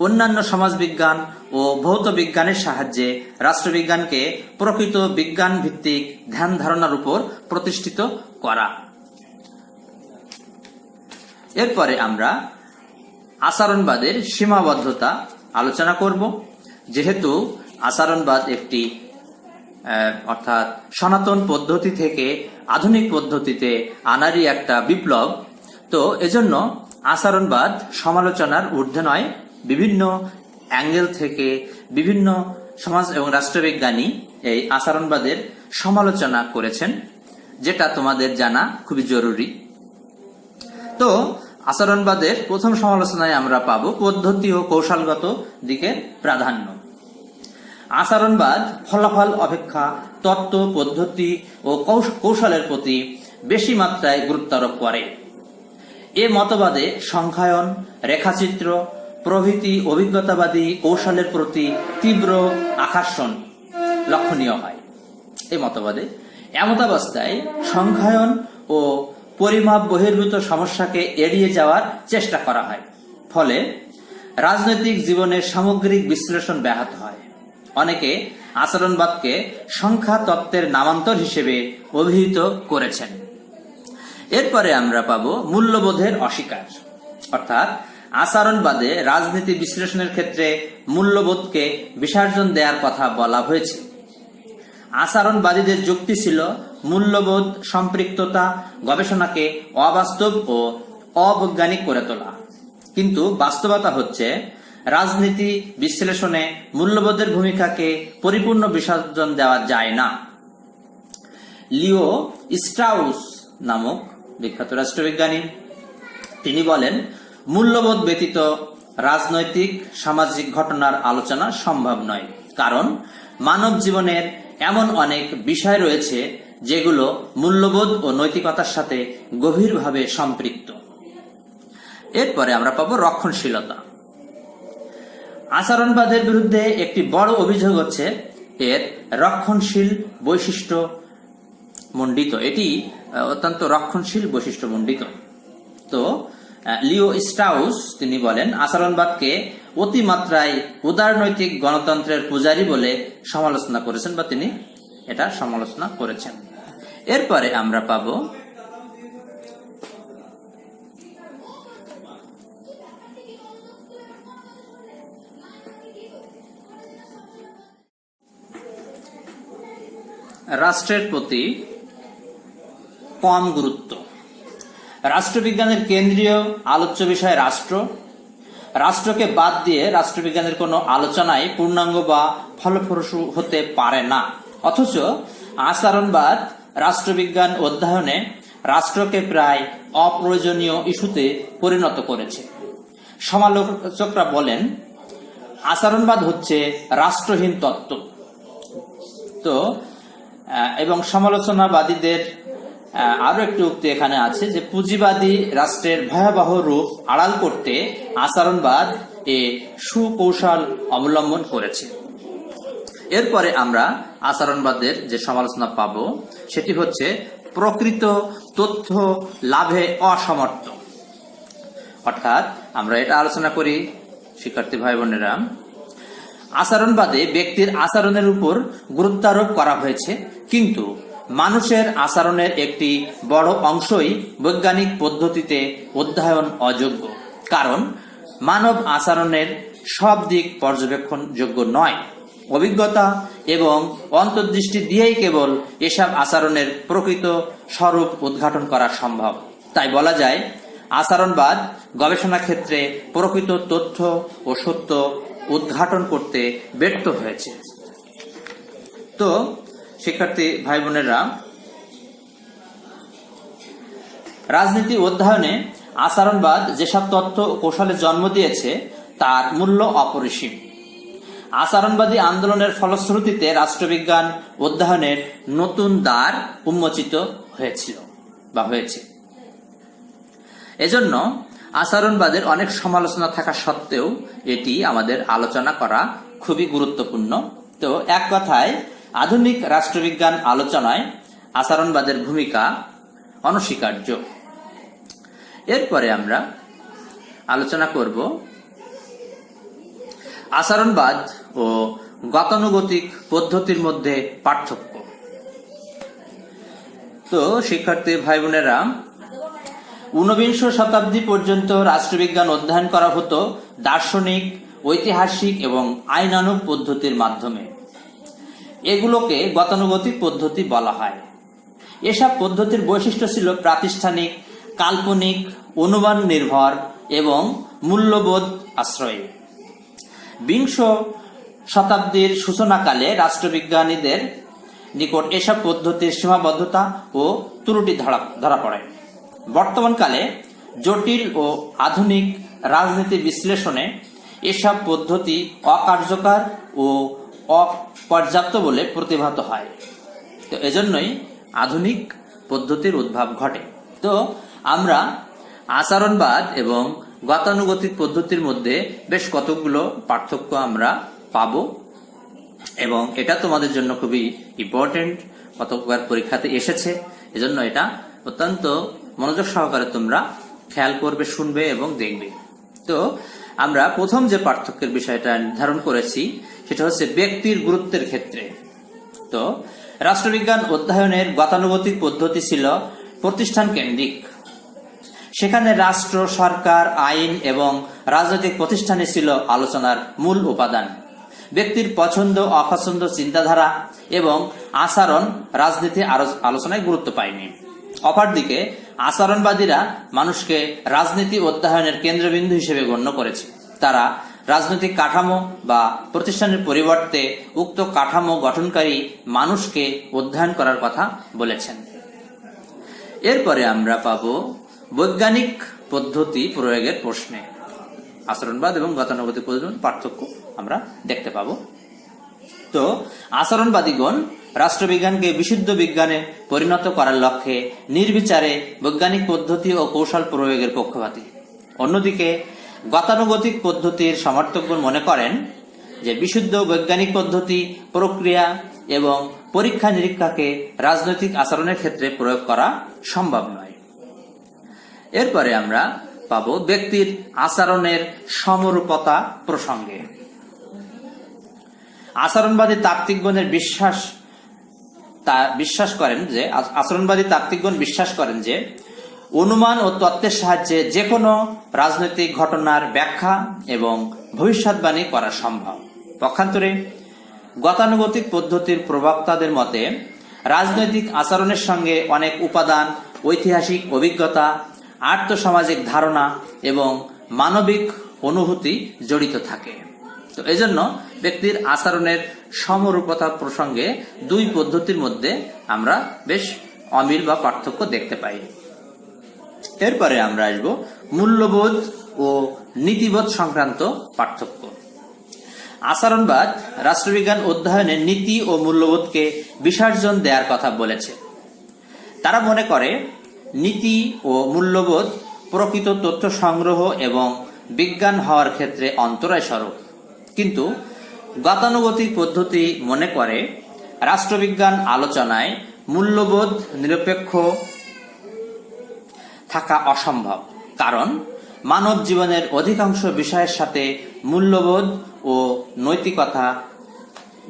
অন্যান্য সমাজবিজ্ঞান ও ভৌত বিজ্ঞানের সাহায্যে রাষ্ট্রবিজ্ঞানকে প্রকৃত বিজ্ঞান ভিত্তিক ধ্যান ধারণার উপর প্রতিষ্ঠিত করা। এরপরে আমরা আচরণবাদের সীমাবদ্ধতা আলোচনা করব। যেহেতু আচরণবাদ একটি অর্থাৎ সনাতন পদ্ধতি থেকে আধুনিক পদ্ধতিতে আনারই একটা বিপ্লব, তো এজন্য আচরণবাদ সমালোচনার ঊর্ধ্বে নয়। বিভিন্ন অ্যাঙ্গেল থেকে বিভিন্ন সমাজ এবং রাষ্ট্রবিজ্ঞানী এই আচরণবাদের সমালোচনা করেছেন, যেটা তোমাদের জানা খুবই জরুরি। তো আচরণবাদের প্রথম সমালোচনায় আমরা পাব পদ্ধতি ও কৌশলগত দিকের প্রাধান্য। আচরণবাদ ফলাফল অপেক্ষা তত্ত্ব, পদ্ধতি ও কৌশলের প্রতি বেশি মাত্রায় গুরুত্ব আরোপ করে। এ মতবাদে সংখ্যায়ন, রেখাচিত্র প্রভৃতি অভিজ্ঞতাবাদী কৌশলের প্রতি তীব্র আকর্ষণ লক্ষণীয় হয়। এই মতবাদে এমতাবস্থায় সংখ্যায়ন ও পরিমাপ বহির্ভূত সমস্যাকে এড়িয়ে যাওয়ার চেষ্টা করা হয়, ফলে রাজনৈতিক জীবনের সামগ্রিক বিশ্লেষণ ব্যাহত হয়। অনেকে আচরণবাদকে সংখ্যা তত্ত্বের নামান্তর হিসেবে অভিহিত করেছেন। এরপরে আমরা পাবো মূল্যবোধের অস্বীকার, অর্থাৎ আচরণবাদে রাজনীতি বিশ্লেষণের ক্ষেত্রে মূল্যবোধকে বিসর্জন দেওয়ার কথা বলা হয়েছে। আচরণবাদীদের যুক্তি ছিল মূল্যবোধ সম্পৃক্ততা গবেষণাকে অবাস্তব ও অবৈজ্ঞানিক করে তোলা, কিন্তু বাস্তবতা হচ্ছে রাজনীতি বিশ্লেষণে মূল্যবোধের ভূমিকাকে পরিপূর্ণ বিসর্জন দেওয়া যায় না। লিও স্ট্রাউস নামক বিখ্যাত রাষ্ট্রবিজ্ঞানী তিনি বলেন, মূল্যবোধ ব্যতীত রাজনৈতিক সামাজিক ঘটনার আলোচনা সম্ভব নয়, কারণ মানব জীবনের এমন অনেক বিষয় রয়েছে যেগুলো মূল্যবোধ ও নৈতিকতার সাথে গভীরভাবে সম্পৃক্ত। এরপরে আমরা পাবো রক্ষণশীলতা। আচরণবাদের বিরুদ্ধে একটি বড় অভিযোগ হচ্ছে এর রক্ষণশীল বৈশিষ্ট্য মণ্ডিত, এটি অত্যন্ত রক্ষণশীল বৈশিষ্ট্য মণ্ডিত। তো লিও স্ট্রাউস তিনি বলেন, আচরণবাদকে অতিমাত্রায় উদারনৈতিক গণতন্ত্রের পূজারী বলে সমালোচনা করেছেন, বা তিনি এটা সমালোচনা করেছেন। এরপরে আমরা পাব রাষ্ট্রের প্রতি কম গুরুত্ব। রাষ্ট্রবিজ্ঞানের কেন্দ্রীয় আলোচ্য বিষয় রাষ্ট্র। রাষ্ট্রকে বাদ দিয়ে রাষ্ট্রবিজ্ঞানের কোনো আলোচনায় পূর্ণাঙ্গ বা ফলপ্রসূ হতে পারে না। অথচ আচরণবাদ রাষ্ট্রবিজ্ঞান অধ্যয়নে রাষ্ট্রকে প্রায় অপ্রয়োজনীয় ইস্যুতে পরিণত করেছে। সমালোচকরা বলেন, আচরণবাদ হচ্ছে রাষ্ট্রহীন তত্ত্ব। তো এবং সমালোচনাবাদীদের আরো একটি উক্তি এখানে আছে যে পুঁজিবাদী রাষ্ট্রের ভয়াবহ রূপ আড়াল করতে আচরণবাদ এ সুকৌশল অবলম্বন করেছে। এরপরে আমরা আচরণবাদের যে সমালোচনা পাব সেটি হচ্ছে প্রকৃত তথ্য লাভে অসমর্থ। অর্থাৎ আমরা এটা আলোচনা করি শিক্ষার্থী ভাই বোনেরা, আচরণবাদে ব্যক্তির আচরণের উপর গুরুত্ব আরোপ করা হয়েছে, কিন্তু মানুষের আচরণের একটি বড় অংশই বৈজ্ঞানিক পদ্ধতিতে অধ্যয়ন অযোগ্য, কারণ মানব আচরণের সব দিক পর্যবেক্ষণযোগ্য নয়। অভিজ্ঞতা এবং অন্তর্দৃষ্টি দিয়েই কেবল এসব আচরণের প্রকৃত স্বরূপ উদ্ঘাটন করা সম্ভব। তাই বলা যায় আচরণবাদ গবেষণা ক্ষেত্রে প্রকৃত তথ্য ও সত্য উদ্ঘাটন করতে ব্যর্থ হয়েছে। তো শিক্ষার্থী ভাই বোনেরা, রাজনীতি অধ্যয়নে আচরণবাদ যেসব তথ্য ও কৌশলে জন্ম দিয়েছে তার মূল্য অপরিসীম। আচরণবাদী আন্দোলনের ফলশ্রুতিতে রাষ্ট্রবিজ্ঞান অধ্যয়নের নতুন দ্বার উন্মোচিত হয়েছিল বা হয়েছে। এজন্য আচরণবাদের অনেক সমালোচনা থাকা সত্ত্বেও এটি আমাদের আলোচনা করা খুবই গুরুত্বপূর্ণ। তো এক কথায় আধুনিক রাষ্ট্রবিজ্ঞান আলোচনায় আচরণবাদের ভূমিকা অনস্বীকার্য। এরপরে আমরা আলোচনা করব আচরণবাদ ও গতানুগতিক পদ্ধতির মধ্যে পার্থক্য। তো শিক্ষার্থী ভাই বোনেরা, ঊনবিংশ শতাব্দী পর্যন্ত রাষ্ট্রবিজ্ঞান অধ্যয়ন করা হতো দার্শনিক, ঐতিহাসিক এবং আইনানুগ পদ্ধতির মাধ্যমে। এগুলোকে গতানুগতিক পদ্ধতি বলা হয়। এসব পদ্ধতির বৈশিষ্ট্য ছিল প্রাতিষ্ঠানিক, কাল্পনিক, অনুমান নির্ভর এবং মূল্যবোধ আশ্রয়ী। বিংশ শতাব্দীর সূচনাকালে রাষ্ট্রবিজ্ঞানীদের নিকট এসব পদ্ধতির সীমাবদ্ধতা ও ত্রুটি ধরা পড়ে। বর্তমানকালে জটিল ও আধুনিক রাজনীতি বিশ্লেষণে এসব পদ্ধতি অকার্যকর ও অপর্যাপ্ত বলে প্রতিভাত হয়। তো এজন্যই আধুনিক পদ্ধতির উদ্ভব ঘটে। তো আমরা আচরণবাদ এবং গতানুগতিক পদ্ধতির মধ্যে বেশ কতগুলো পার্থক্য আমরা পাবো, এবং এটা তোমাদের জন্য খুবই ইম্পর্টেন্ট, কতবার পরীক্ষাতে এসেছে, এজন্য এটা অত্যন্ত মনোযোগ সহকারে তোমরা খেয়াল করবে, শুনবে এবং দেখবে। তো আমরা প্রথম যে পার্থক্যের বিষয়টা নির্ধারণ করেছি সেটা হচ্ছে ব্যক্তির গুরুত্বের ক্ষেত্রে। তো রাষ্ট্রবিজ্ঞান অধ্যয়নের গতানুগতিক পদ্ধতি ছিল প্রতিষ্ঠান কেন্দ্রিক। সেখানে রাষ্ট্র, সরকার, আইন এবং রাজনৈতিক প্রতিষ্ঠানে ছিল আলোচনার মূল উপাদান। ব্যক্তির পছন্দ, অপছন্দ, চিন্তাধারা এবং আচরণ রাজনীতি আলোচনায় গুরুত্ব পায়নি। অপরদিকে আচরণবাদীরা মানুষকে রাজনীতি অধ্যয়নের কেন্দ্রবিন্দু হিসেবে গণ্য করেছে। তারা রাজনৈতিক কাঠামো বা প্রতিষ্ঠানের পরিবর্তে উক্ত কাঠামো গঠনকারী মানুষকে অধ্যয়ন করার কথা বলেছেন। এরপরে আমরা পাবো বৈজ্ঞানিক পদ্ধতি প্রয়োগের প্রশ্নে আচরণবাদ এবং গতানুগতিক পদ্ধতির পার্থক্য আমরা দেখতে পাবো। তো আচরণবাদীগণ রাষ্ট্রবিজ্ঞানকে বিশুদ্ধ বিজ্ঞানে পরিণত করার লক্ষ্যে নির্বিচারে বৈজ্ঞানিক পদ্ধতি ও কৌশল প্রয়োগের পক্ষপাতী। অন্যদিকে গতানুগতিক পদ্ধতির সমর্থকগণ মনে করেন যে বিশুদ্ধ বৈজ্ঞানিক পদ্ধতি, প্রক্রিয়া এবং পরীক্ষা নিরীক্ষাকে রাজনৈতিক আচরণের ক্ষেত্রে প্রয়োগ করা সম্ভব নয়। এরপরে আমরা পাবো ব্যক্তির আচরণের সমরূপতা প্রসঙ্গে। আচরণবাদী তাত্ত্বিকগণের আচরণবাদী তাত্ত্বিকগণ বিশ্বাস করেন যে অনুমান ও তত্ত্বের সাহায্যে যে কোনো রাজনৈতিক ঘটনার ব্যাখ্যা এবং ভবিষ্যৎবাণী করা সম্ভব। পক্ষান্তরে গতানুগতিক পদ্ধতির প্রবক্তাদের মতে রাজনৈতিক আচরণের সঙ্গে অনেক উপাদান, ঐতিহাসিক অভিজ্ঞতা, আর্থসামাজিক ধারণা এবং মানবিক অনুভূতি জড়িত থাকে। তো এজন্য ব্যক্তির আচরণের সমরূপতা প্রসঙ্গে দুই পদ্ধতির মধ্যে আমরা বেশ অমিল বা পার্থক্য দেখতে পাই। এরপরে আমরা আসব মূল্যবোধ ও নীতিবোধ সংক্রান্ত পার্থক্য। আচরণবাদ রাষ্ট্রবিজ্ঞান অধ্যয়নে নীতি ও মূল্যবোধকে বিসর্জন দেওয়ার কথা বলেছে। তারা মনে করে নীতি ও মূল্যবোধ প্রকৃত তথ্য সংগ্রহ এবং বিজ্ঞান হওয়ার ক্ষেত্রে অন্তরায় স্বরূপ। কিন্তু গতানুগতিক পদ্ধতি মনে করে রাষ্ট্রবিজ্ঞান আলোচনায় মূল্যবোধ নিরপেক্ষ থাকা অসম্ভব, কারণ মানব জীবনের অধিকাংশ বিষয়ের সাথে মূল্যবোধ ও নৈতিকতা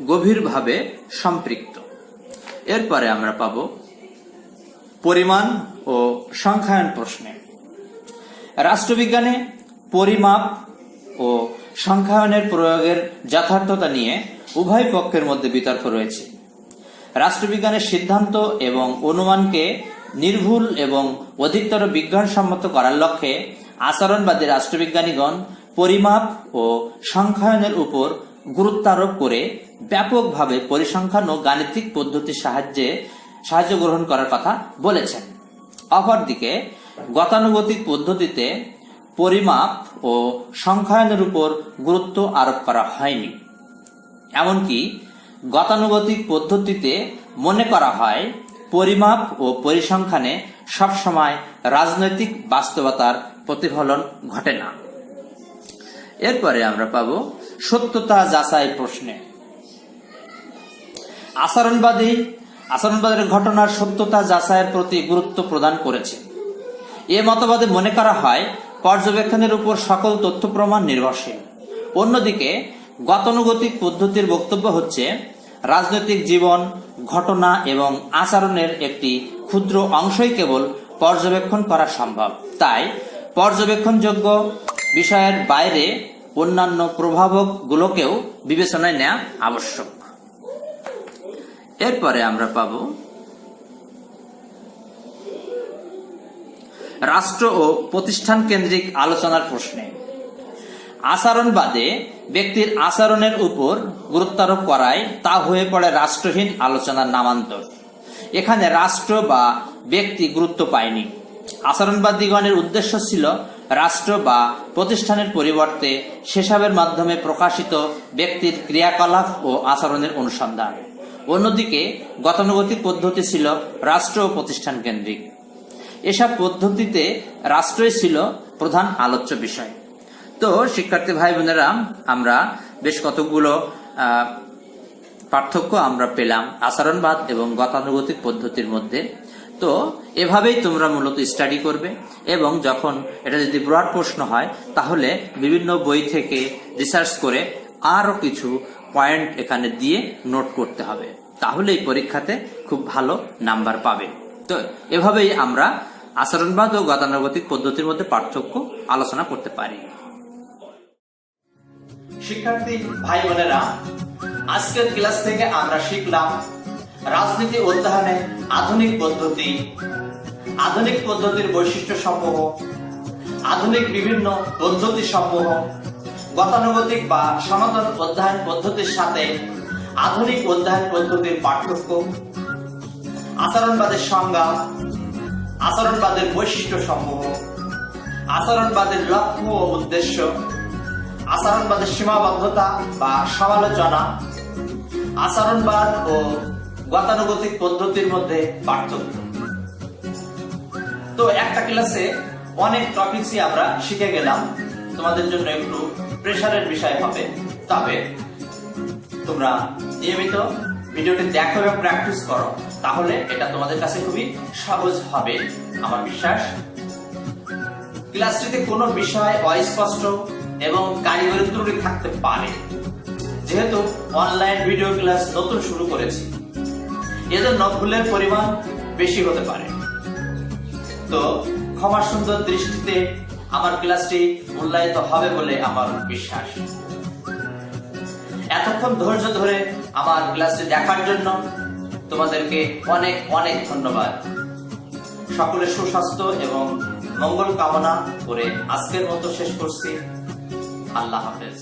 গভীরভাবে সম্পৃক্ত। এরপরে আমরা পাব পরিমাণ ও সংখ্যায়ন প্রশ্নে। রাষ্ট্রবিজ্ঞানে পরিমাপ ও সংখ্যায়নের প্রয়োগের যথার্থতা নিয়ে উভয় পক্ষের মধ্যে বিতর্ক রয়েছে। রাষ্ট্রবিজ্ঞানের সিদ্ধান্ত এবং অনুমানকে নির্ভুল এবং অধিকতর বিজ্ঞানসম্মত করার লক্ষ্যে আচরণবাদী রাষ্ট্রবিজ্ঞানীগণ পরিমাপ ও সংখ্যায়নের উপর গুরুত্ব আরোপ করে ব্যাপকভাবে পরিসংখ্যান ও গাণিতিক পদ্ধতির সাহায্য গ্রহণ করার কথা বলেছেন। অপরদিকে গতানুগতিক পদ্ধতিতে পরিমাপ ও সংখ্যায়নের উপর গুরুত্ব আরোপ করা হয়নি। এমনকি গতানুগতিক পদ্ধতিতে মনে করা হয় পরিমাপ ও পরিসংখ্যানে সবসময় রাজনৈতিক বাস্তবতার প্রতিফলন ঘটে না। এরপরে আমরা পাব সত্যতা যাচাই প্রশ্নে। আচরণবাদের ঘটনার সত্যতা যাচাইয়ের প্রতি গুরুত্ব প্রদান করেছে। এ মতবাদে মনে করা হয় পর্যবেক্ষণের উপর সকল তথ্য প্রমাণ নির্ভরশীল। অন্যদিকে গতানুগতিক পদ্ধতির বক্তব্য হচ্ছে রাজনৈতিক জীবন, ঘটনা এবং আচরণের একটি ক্ষুদ্র অংশই কেবল পর্যবেক্ষণ করা সম্ভব। তাই পর্যবেক্ষণযোগ্য বিষয়ের বাইরে অন্যান্য প্রভাবকগুলোকেও বিবেচনায় নেওয়া আবশ্যক। এরপরে আমরা পাব রাষ্ট্র ও প্রতিষ্ঠান কেন্দ্রিক আলোচনার প্রশ্নে। আচরণবাদে ব্যক্তির আচরণের উপর গুরুত্বারোপ করায় তা হয়ে পড়ে রাষ্ট্রহীন আলোচনার নামান্তর। এখানে রাষ্ট্র বা ব্যক্তি গুরুত্ব পায়নি, আচরণবাদীগণের উদ্দেশ্য ছিল রাষ্ট্র বা প্রতিষ্ঠানের পরিবর্তে সেসবের মাধ্যমে প্রকাশিত ব্যক্তির ক্রিয়াকলাপ ও আচরণের অনুসন্ধান। অন্যদিকে গতানুগতিক পদ্ধতি ছিল রাষ্ট্র ও প্রতিষ্ঠান কেন্দ্রিক। এসব পদ্ধতিতে রাষ্ট্রই ছিল প্রধান আলোচ্য বিষয়। তো শিক্ষার্থী ভাই বোনেরা, আমরা বেশ কতগুলো পার্থক্য আমরা পেলাম আচরণবাদ এবং গতানুগতিক পদ্ধতির মধ্যে। তো এভাবেই তোমরা মূলত স্টাডি করবে, এবং যখন এটা যদি ব্রড প্রশ্ন হয় তাহলে বিভিন্ন বই থেকে রিসার্চ করে আরো কিছু পয়েন্ট এখানে দিয়ে নোট করতে হবে, তাহলেই পরীক্ষাতে খুব ভালো নাম্বার পাবে। তো এভাবেই আমরা আচরণবাদ ও গতানুগতিক পদ্ধতির মধ্যে পার্থক্য আলোচনা করতে পারি। শিক্ষার্থী ভাই বোনেরা, আজকের ক্লাস থেকে আমরা শিখলাম রাজনীতি অধ্যয়নে আধুনিক পদ্ধতি, আধুনিক পদ্ধতির বৈশিষ্ট্য সমূহ, আধুনিক বিভিন্ন পদ্ধতি সমূহ, গতানুগতিক বা সনাতন অধ্যয়ন পদ্ধতির সাথে আধুনিক অধ্যয়ন পদ্ধতির পার্থক্য, আচরণবাদের সংজ্ঞা, আচরণবাদের বৈশিষ্ট্য সমূহ, আচরণবাদের লক্ষ্য ও উদ্দেশ্য, আচরণবাদের সীমাবদ্ধতা বা সমালোচনা, আচরণবাদ ও গতানুগতিক পদ্ধতির মধ্যে পার্থক্য। তো একটা ক্লাসে অনেক টপিকসই আমরা শিখে গেলাম, তোমাদের জন্য একটু প্রেসারের বিষয় হবে, তবে তোমরা নিয়মিত ভিডিওটি দেখো এবং প্র্যাকটিস করো, তাহলে এটা তোমাদের কাছে খুবই সহজ হবে আমার বিশ্বাস। ক্লাসটিতে কোনো বিষয় অস্পষ্ট এবং কারিগরি ত্রুটি থাকতে পারে, যেহেতু অনলাইন ভিডিও ক্লাস নতুন শুরু করেছি, এজন্য ভুলের পরিমাণ বেশি হতে পারে। তো ক্ষমা সুন্দর দৃষ্টিতে আমার ক্লাসটি মূল্যায়িত হবে বলে আমার বিশ্বাস। এতক্ষণ ধৈর্য ধরে আমার ক্লাসটি দেখার জন্য তোমাদেরকে অনেক অনেক ধন্যবাদ। সকলের সুস্বাস্থ্য এবং মঙ্গল কামনা করে আজকের মতো শেষ করছি। আল্লাহ হাফেজ।